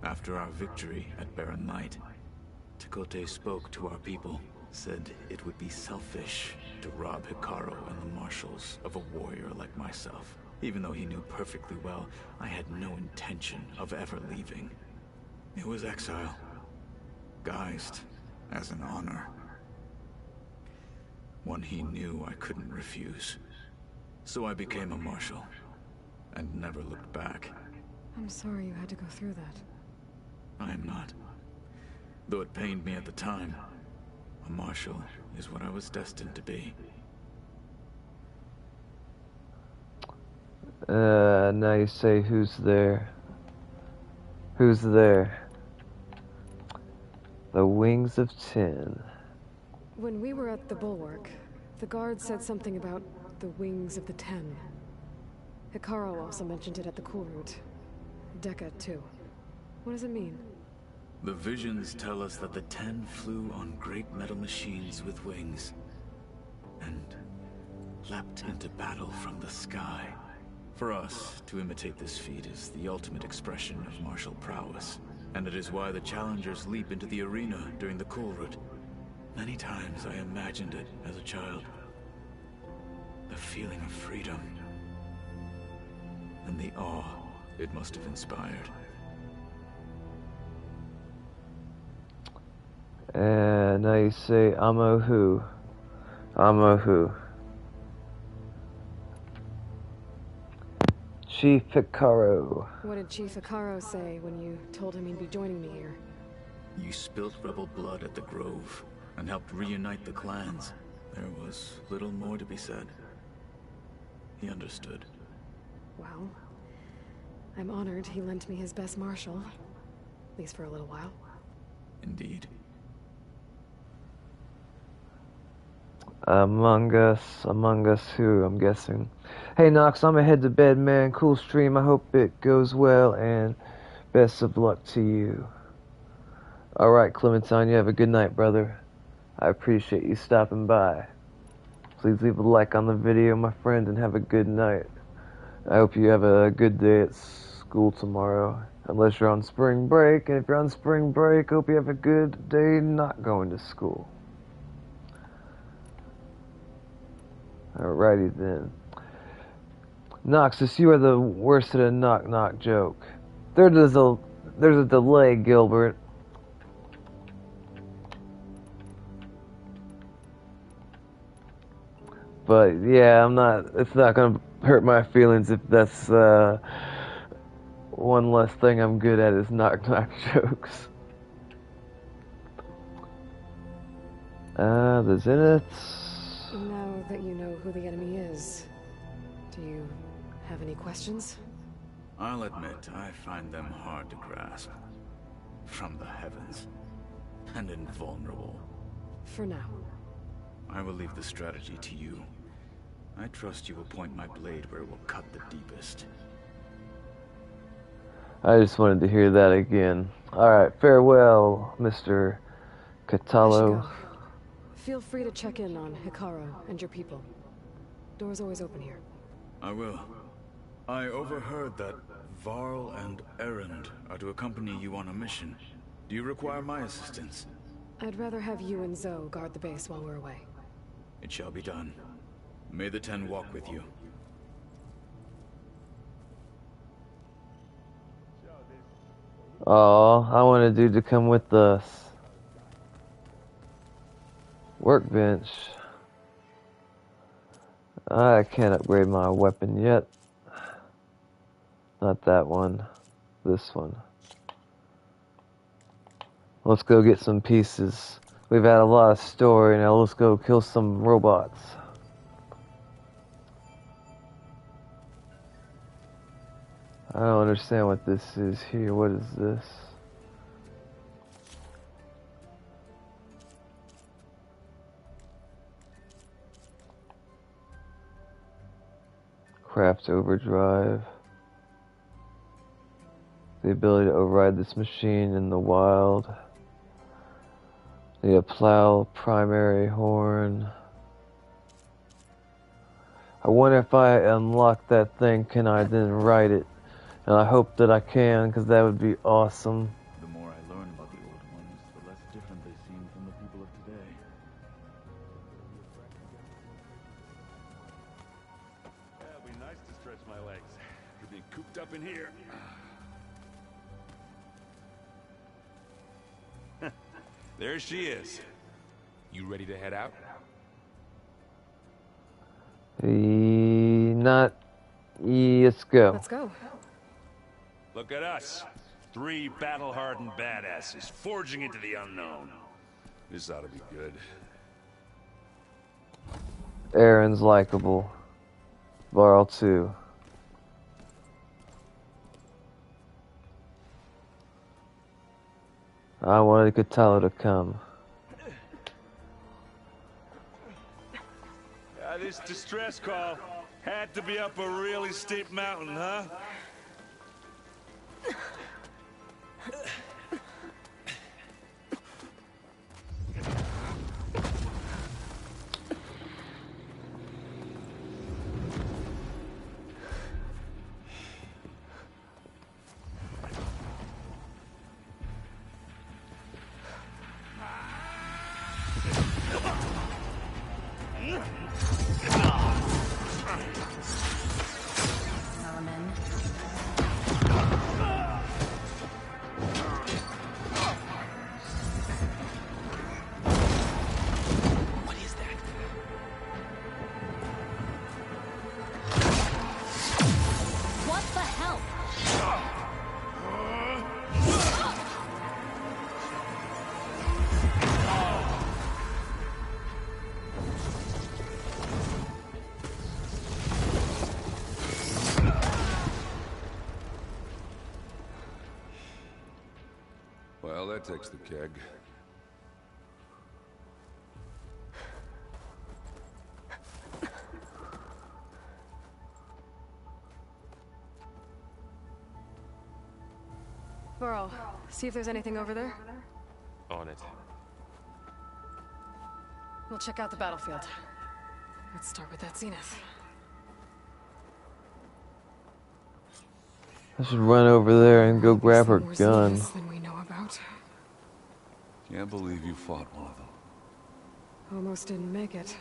After our victory at Barren Light, Tekote spoke to our people, said it would be selfish to rob Hikaru and the marshals of a warrior like myself, even though he knew perfectly well I had no intention of ever leaving. It was exile, guised as an honor. One he knew I couldn't refuse. So I became a marshal, and never looked back. I'm sorry you had to go through that. I am not. Though it pained me at the time, a marshal is what I was destined to be. Now you say, who's there? Who's there? The Wings of 10. When we were at the Bulwark, the guard said something about the Wings of the 10. Hikaru also mentioned it at the cool route. Deca, too. What does it mean? The visions tell us that the 10 flew on great metal machines with wings, and leapt into battle from the sky. For us, to imitate this feat is the ultimate expression of martial prowess, and it is why the challengers leap into the arena during the cool route. Many times I imagined it as a child. The feeling of freedom, and the awe it must have inspired. And now you say, Amo who? Amo who? Chief Hikaru. What did Chief Hikaru say when you told him he'd be joining me here? You spilt rebel blood at the Grove, and helped reunite the clans. There was little more to be said. He understood. Well, I'm honored he lent me his best marshal. At least for a little while. Indeed. Among Us who, I'm guessing. Hey Nox, I'm gonna head to bed, man. Cool stream, I hope it goes well, and best of luck to you. Alright, Clementine, you have a good night, brother. I appreciate you stopping by. Please leave a like on the video, my friend, and have a good night. I hope you have a good day at school tomorrow, unless you're on spring break, and if you're on spring break, hope you have a good day not going to school. Alrighty then. Noxus, you are the worst at a knock-knock joke. There's a delay, Gilbert. But yeah, it's not gonna hurt my feelings if that's one less thing I'm good at is knock-knock jokes. The Zeniths. Now that you know who the enemy is, do you have any questions? I'll admit, I find them hard to grasp. From the heavens. And invulnerable. For now. I will leave the strategy to you. I trust you will point my blade where it will cut the deepest. I just wanted to hear that again. Alright, farewell, Mr. Catalo. Feel free to check in on Hikaru and your people. Door's always open here. I will. I overheard that Varl and Erend are to accompany you on a mission. Do you require my assistance? I'd rather have you and Zoe guard the base while we're away. It shall be done. May the 10 walk with you. Oh, I want a dude to come with us. Workbench. I can't upgrade my weapon yet. Not that one. This one. Let's go get some pieces. We've had a lot of story, now let's go kill some robots. I don't understand what this is here. What is this? Craft overdrive. The ability to override this machine in the wild. The plow primary horn. I wonder if I unlock that thing, can I then ride it? And I hope that I can, because that would be awesome. The more I learn about the old ones, the less different they seem from the people of today. Yeah, it'd be nice to stretch my legs. You're being cooped up in here. There she is. You ready to head out? not. Yeah, let's go. Let's go. Look at us. 3 battle-hardened badasses forging into the unknown. This ought to be good. Aaron's likable. Varl too. I wanted Katalo to come. This distress call had to be up a really steep mountain, huh? Well, that takes the keg. Burrow, see if there's anything over there. On it. We'll check out the battlefield. Let's start with that zenith. I should run over there and go grab her More gun. zeniths than we know about. Can't believe you fought one of them. Almost didn't make it.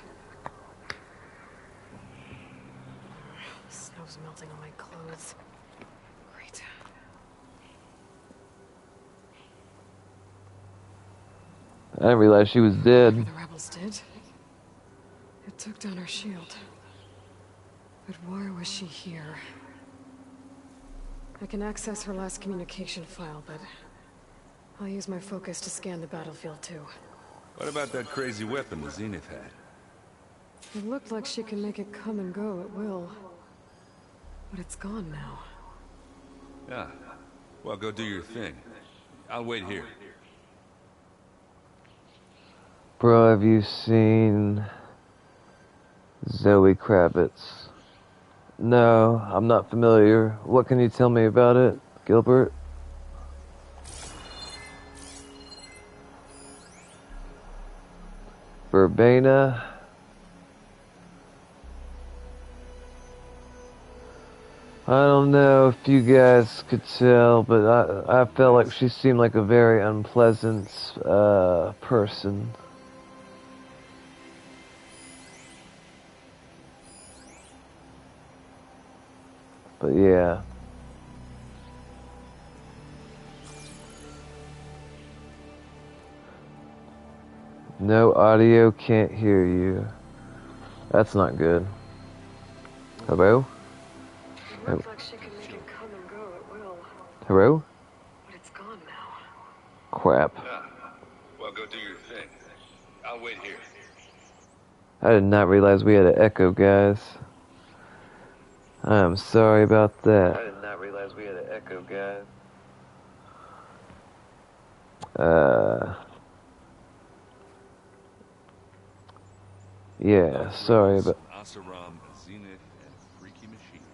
Snow's melting on my clothes. Great. I didn't realize she was dead. Whatever the rebels did, it took down her shield. But why was she here? I can access her last communication file, but I'll use my focus to scan the battlefield too. What about that crazy weapon the Zenith had? It looked like she can make it come and go at will. But it's gone now. Yeah. Well, go do your thing. I'll wait here. Bro, have you seen Zoe Kravitz? No, I'm not familiar. What can you tell me about it, Gilbert? Verbena? I don't know if you guys could tell, but I felt like she seemed like a very unpleasant person. But yeah. No audio, can't hear you. That's not good. Hello? It looks like she can make it come and go at will. Hello? But it's gone now. Crap. Well, go do your thing. I'll wait here. I did not realize we had an echo, guys. I'm sorry about that. I did not realize we had an echo, guys. Yeah, sorry about... Asaram, Zenith, and Freaky Machine.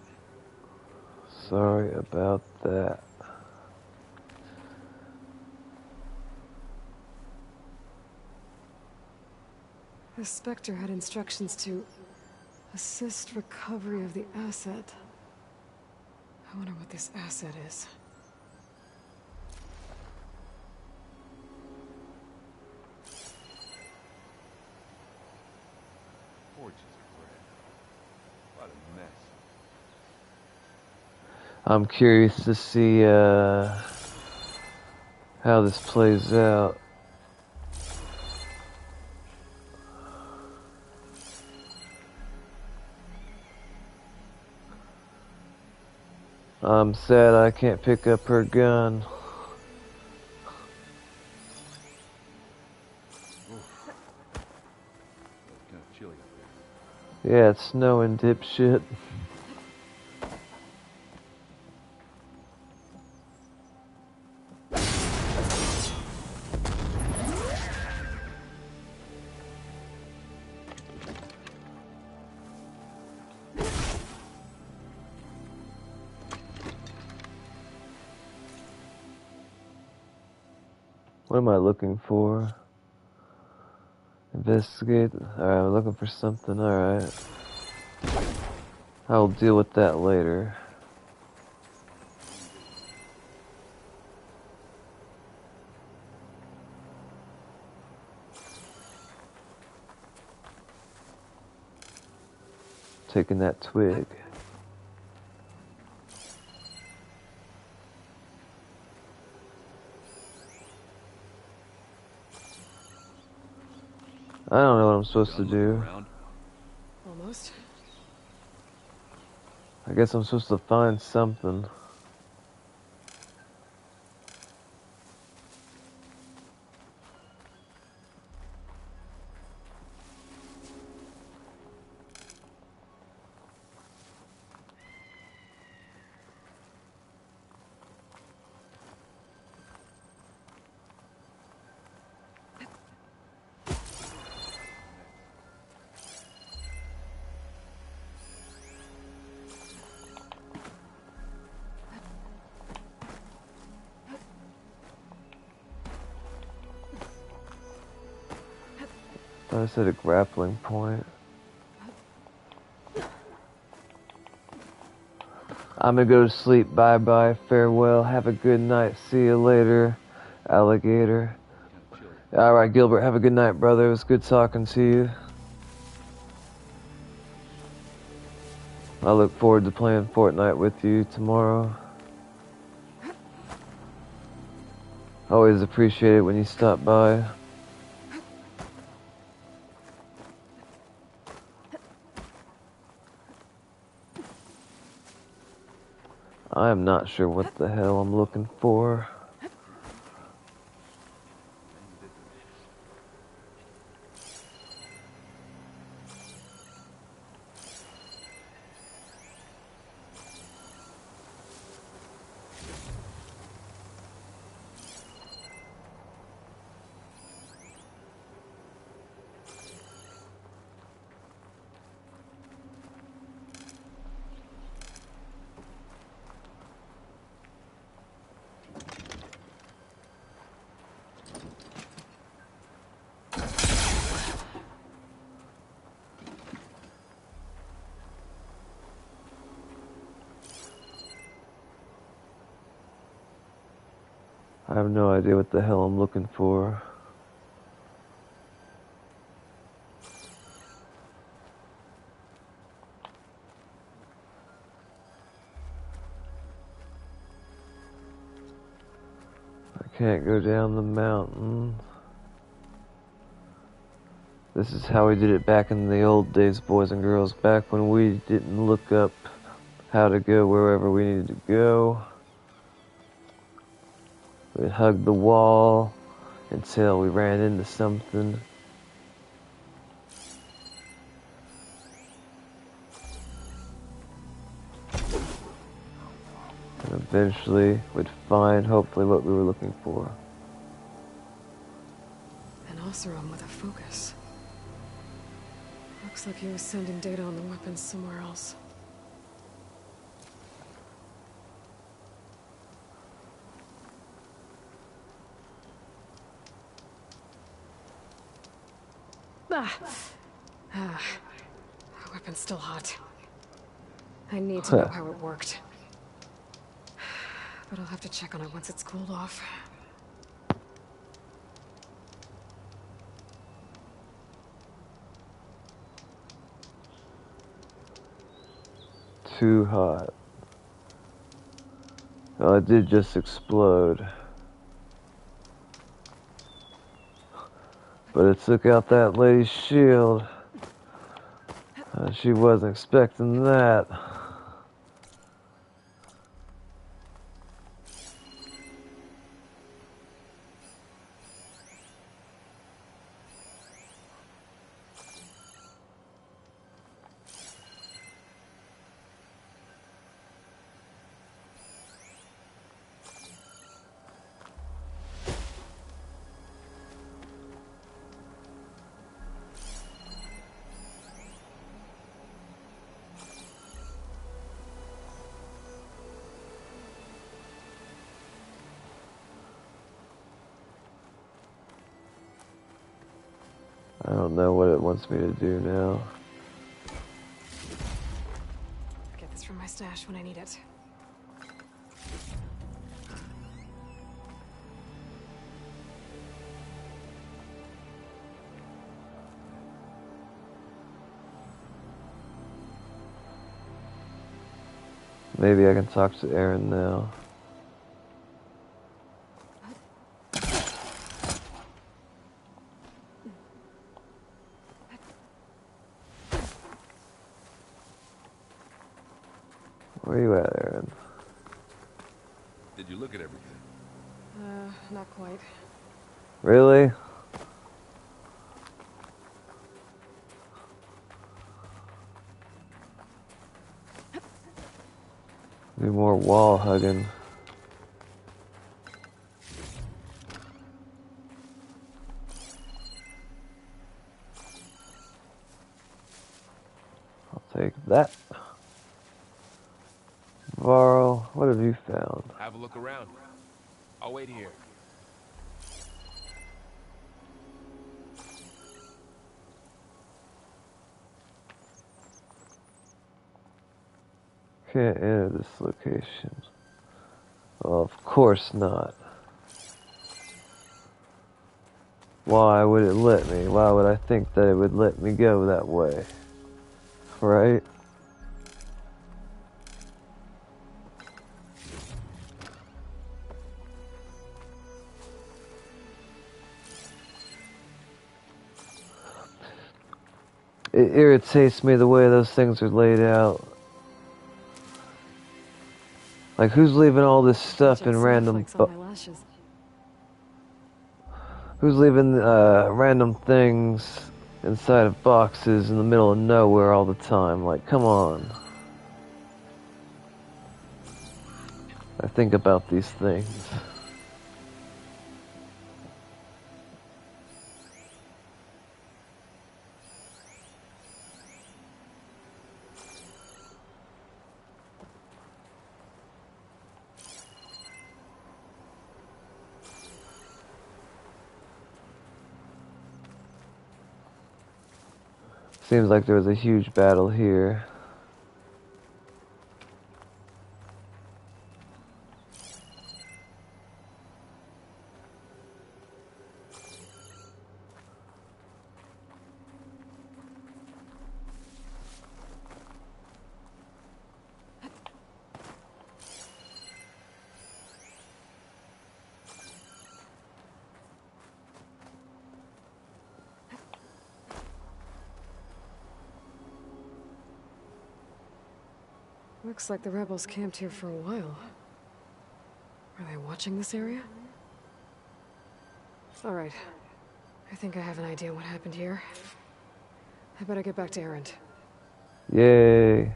Sorry about that. The Spectre had instructions to assist recovery of the asset. I wonder what this asset is. Forges of bread. What a mess. I'm curious to see how this plays out. I'm sad I can't pick up her gun. Kind of chilly up Yeah, it's snowing, dipshit. What am I looking for? Investigate. Alright, I'm looking for something. Alright. I'll deal with that later. Taking that twig. I don't know what I'm supposed to do. Around. Almost. I guess I'm supposed to find something. I said a grappling point. I'm gonna go to sleep. Bye bye. Farewell. Have a good night. See you later, alligator. Alright, Gilbert. Have a good night, brother. It was good talking to you. I look forward to playing Fortnite with you tomorrow. Always appreciate it when you stop by. I am not sure what the hell I'm looking for. I have no idea what the hell I'm looking for. I can't go down the mountain. This is how we did it back in the old days, boys and girls, back when we didn't look up how to go wherever we needed to go. We'd hug the wall until we ran into something. And eventually we'd find, hopefully, what we were looking for. An Oseram with a focus. Looks like he was sending data on the weapons somewhere else. The weapon's still hot. I need to know how it worked. But I'll have to check on it once it's cooled off. Too hot. Well, it did just explode. But it took out that lady's shield. She wasn't expecting that. I don't know what it wants me to do now. Get this from my stash when I need it. Maybe I can talk to Aaron now. Where you at, Aaron? Did you look at everything? Not quite. Really? Need more wall hugging. I'll take that. Varl, what have you found? Have a look around. I'll wait here. Can't enter this location. Well, of course not. Why would it let me? Why would I think that it would let me go that way? Right? It irritates me the way those things are laid out. Like, who's leaving all this stuff in random... Who's leaving random things inside of boxes in the middle of nowhere all the time? Like, come on. I think about these things. Seems like there was a huge battle here. Looks like the rebels camped here for a while. Are they watching this area? Alright. I think I have an idea what happened here. I better get back to Erend. Yay.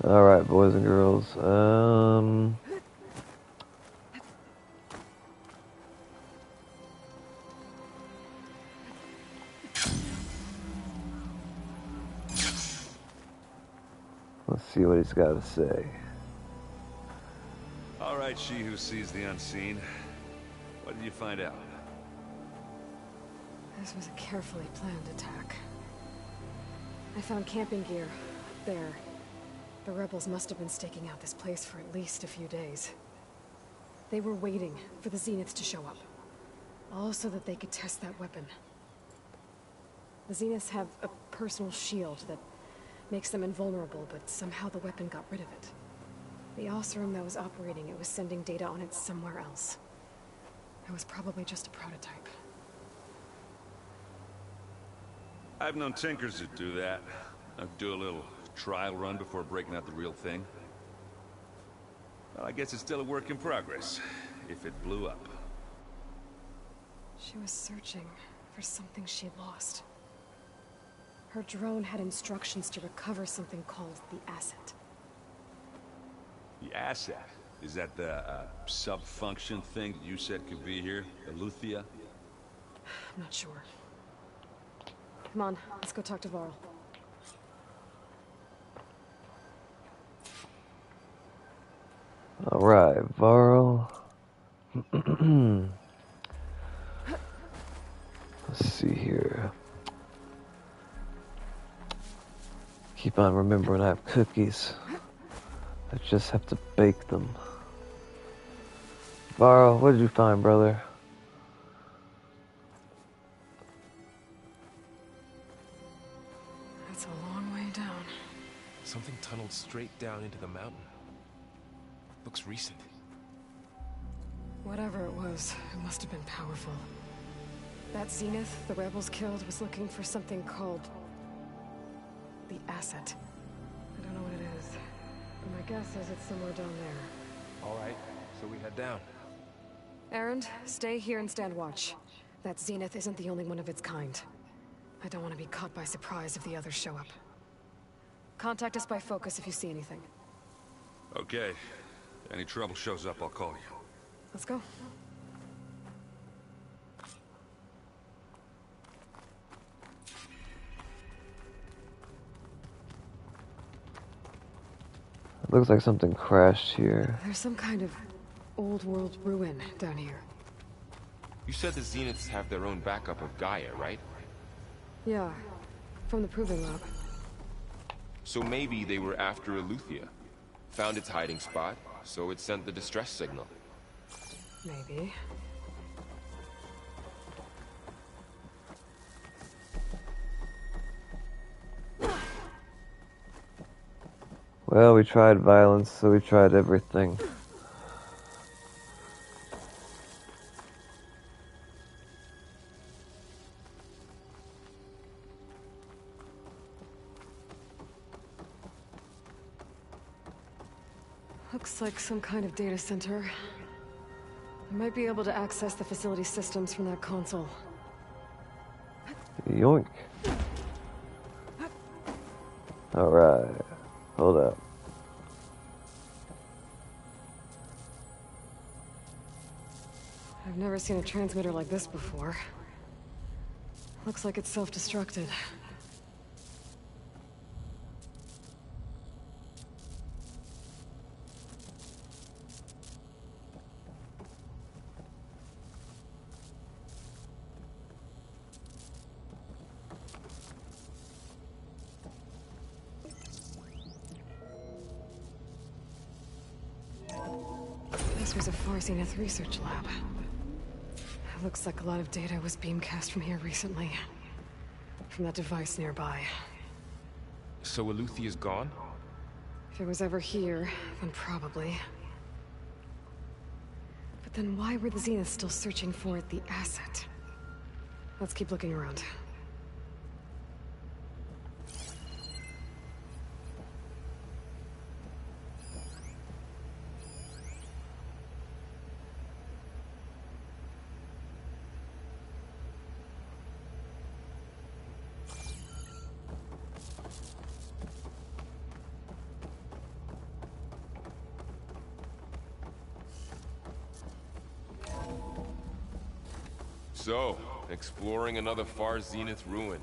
Alright, boys and girls. Let's see what he's got to say. All right, she who sees the unseen. What did you find out? This was a carefully planned attack. I found camping gear up there. The rebels must have been staking out this place for at least a few days. They were waiting for the Zeniths to show up. All so that they could test that weapon. The Zeniths have a personal shield that makes them invulnerable, but somehow the weapon got rid of it. The Oseram that was operating it was sending data on it somewhere else. It was probably just a prototype. I've known tinkers who do that. Do a little trial run before breaking out the real thing. Well, I guess it's still a work in progress, if it blew up. She was searching for something she lost. Her drone had instructions to recover something called the asset. The asset? Is that the sub-function thing that you said could be here? The Luthia? I'm not sure. Come on, let's go talk to Varl. Alright, Varl. Let's see here. Keep on remembering I have cookies. I just have to bake them. Varl, what did you find, brother? That's a long way down. Something tunneled straight down into the mountain. Looks recent. Whatever it was, it must have been powerful. That Zenith the rebels killed was looking for something called the asset. I don't know what it is, but my guess is it's somewhere down there. All right, so we head down. Erend, stay here and stand watch. That Zenith isn't the only one of its kind. I don't want to be caught by surprise if the others show up. Contact us by focus if you see anything. Okay. Any trouble shows up, I'll call you. Let's go. It looks like something crashed here. There's some kind of old world ruin down here. You said the Zeniths have their own backup of Gaia, right? Yeah, from the Proving Lab. So maybe they were after Eleuthia. Found its hiding spot, so it sent the distress signal. Maybe. Well, we tried violence, so we tried everything. Looks like some kind of data center. I might be able to access the facility systems from that console. Yoink. Alright. Hold up. I've never seen a transmitter like this before. Looks like it's self-destructed. This was a Far Zenith research lab. It looks like a lot of data was beamcast from here recently. From that device nearby. So Eleuthia's gone? If it was ever here, then probably. But then why were the Zeniths still searching for the asset? Let's keep looking around. So, exploring another Far Zenith ruin.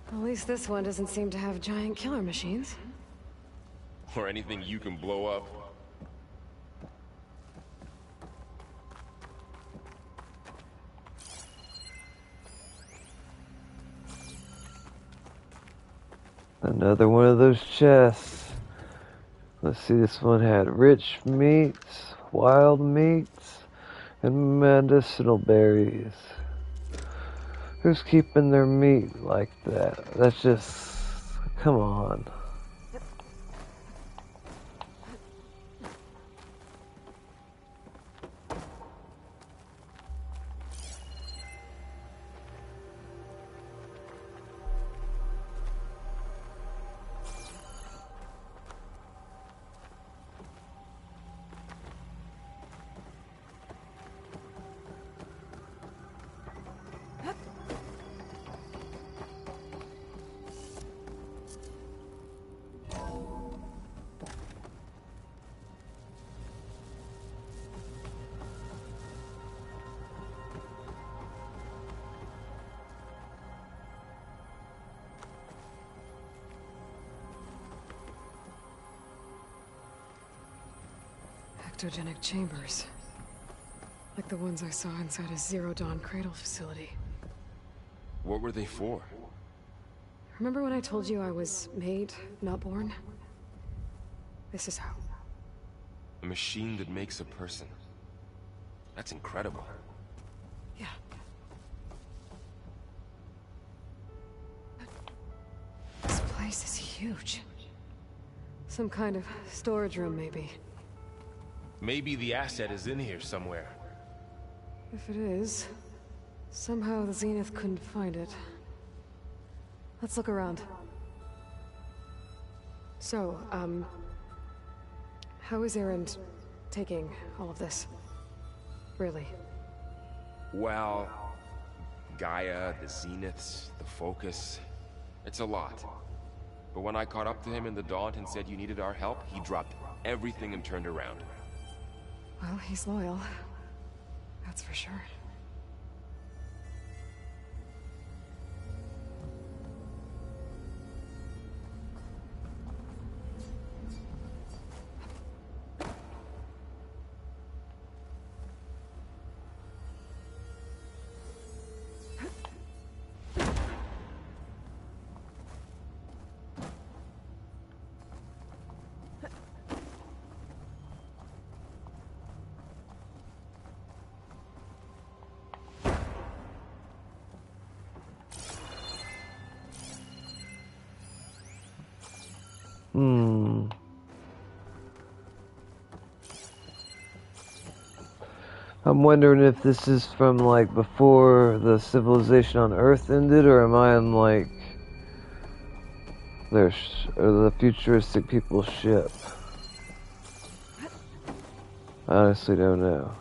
At least this one doesn't seem to have giant killer machines. Or anything you can blow up. Another one of those chests. Let's see, this one had rich meats, wild meats, and medicinal berries. Who's keeping their meat like that? That's just... come on. cryptogenic chambers. Like the ones I saw inside a Zero Dawn cradle facility. What were they for? Remember when I told you I was made, not born? This is how. A machine that makes a person. That's incredible. Yeah. This place is huge. Some kind of storage room, maybe. Maybe the asset is in here somewhere. If it is, somehow the Zenith couldn't find it. Let's look around. So, how is Erend taking all of this? Really? Well, Gaia, the Zeniths, the Focus, it's a lot. But when I caught up to him in the Daunt and said you needed our help, he dropped everything and turned around. Well, he's loyal. That's for sure. I'm wondering if this is from like before the civilization on Earth ended, or am I on like the futuristic people's ship? I honestly don't know.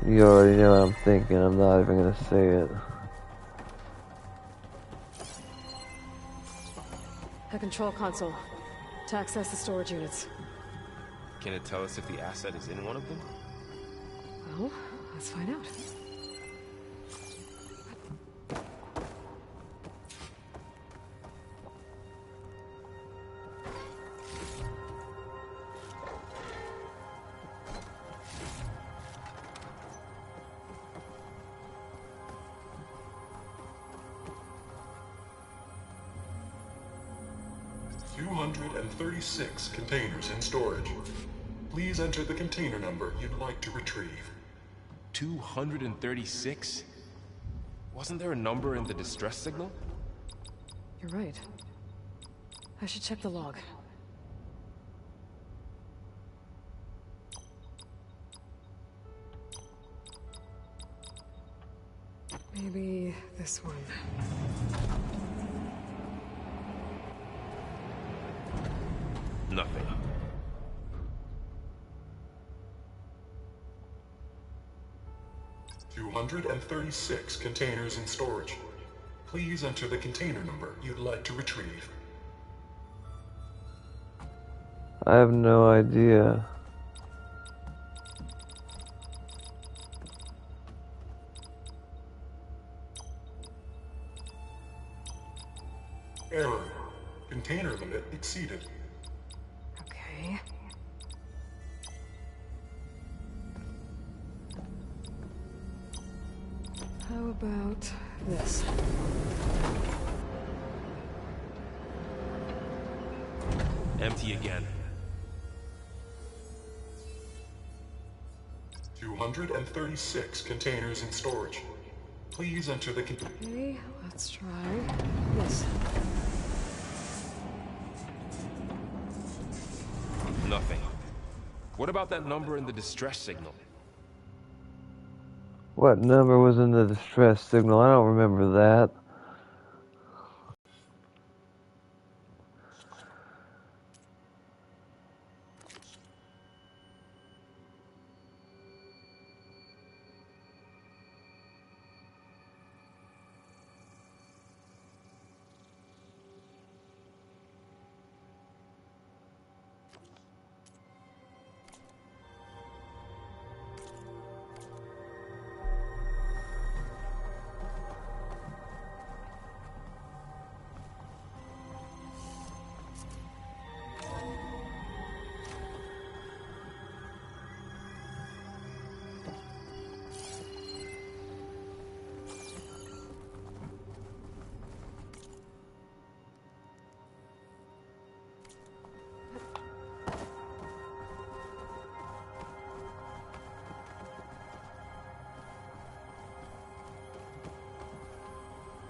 You already know what I'm thinking. I'm not even gonna say it. A control console. To access the storage units. Can it tell us if the asset is in one of them? Well, let's find out. Six containers in storage. Please enter the container number you'd like to retrieve. 236? Wasn't there a number in the distress signal? You're right. I should check the log. Maybe this one. Nothing. $236 containers in storage. Please enter the container number you'd like to retrieve. I have no idea. Error. Container limit exceeded. Okay. How about this? Empty again. 236 containers in storage. Please enter the Okay, let's try this. Nothing. What about that number in the distress signal? What number was in the distress signal? I don't remember that.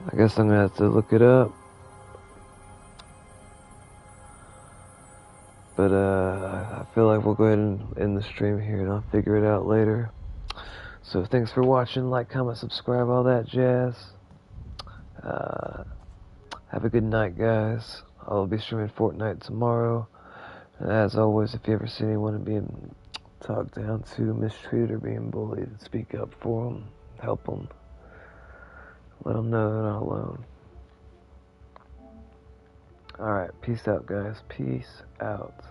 I guess I'm gonna have to look it up. But I feel like we'll go ahead and end the stream here, and I'll figure it out later. So thanks for watching. Like, comment, subscribe, all that jazz. Have a good night, guys. I'll be streaming Fortnite tomorrow. And as always, if you ever see anyone being talked down to, mistreated, or being bullied, speak up for them, help them, let them know they're not alone. Alright, peace out, guys. Peace out.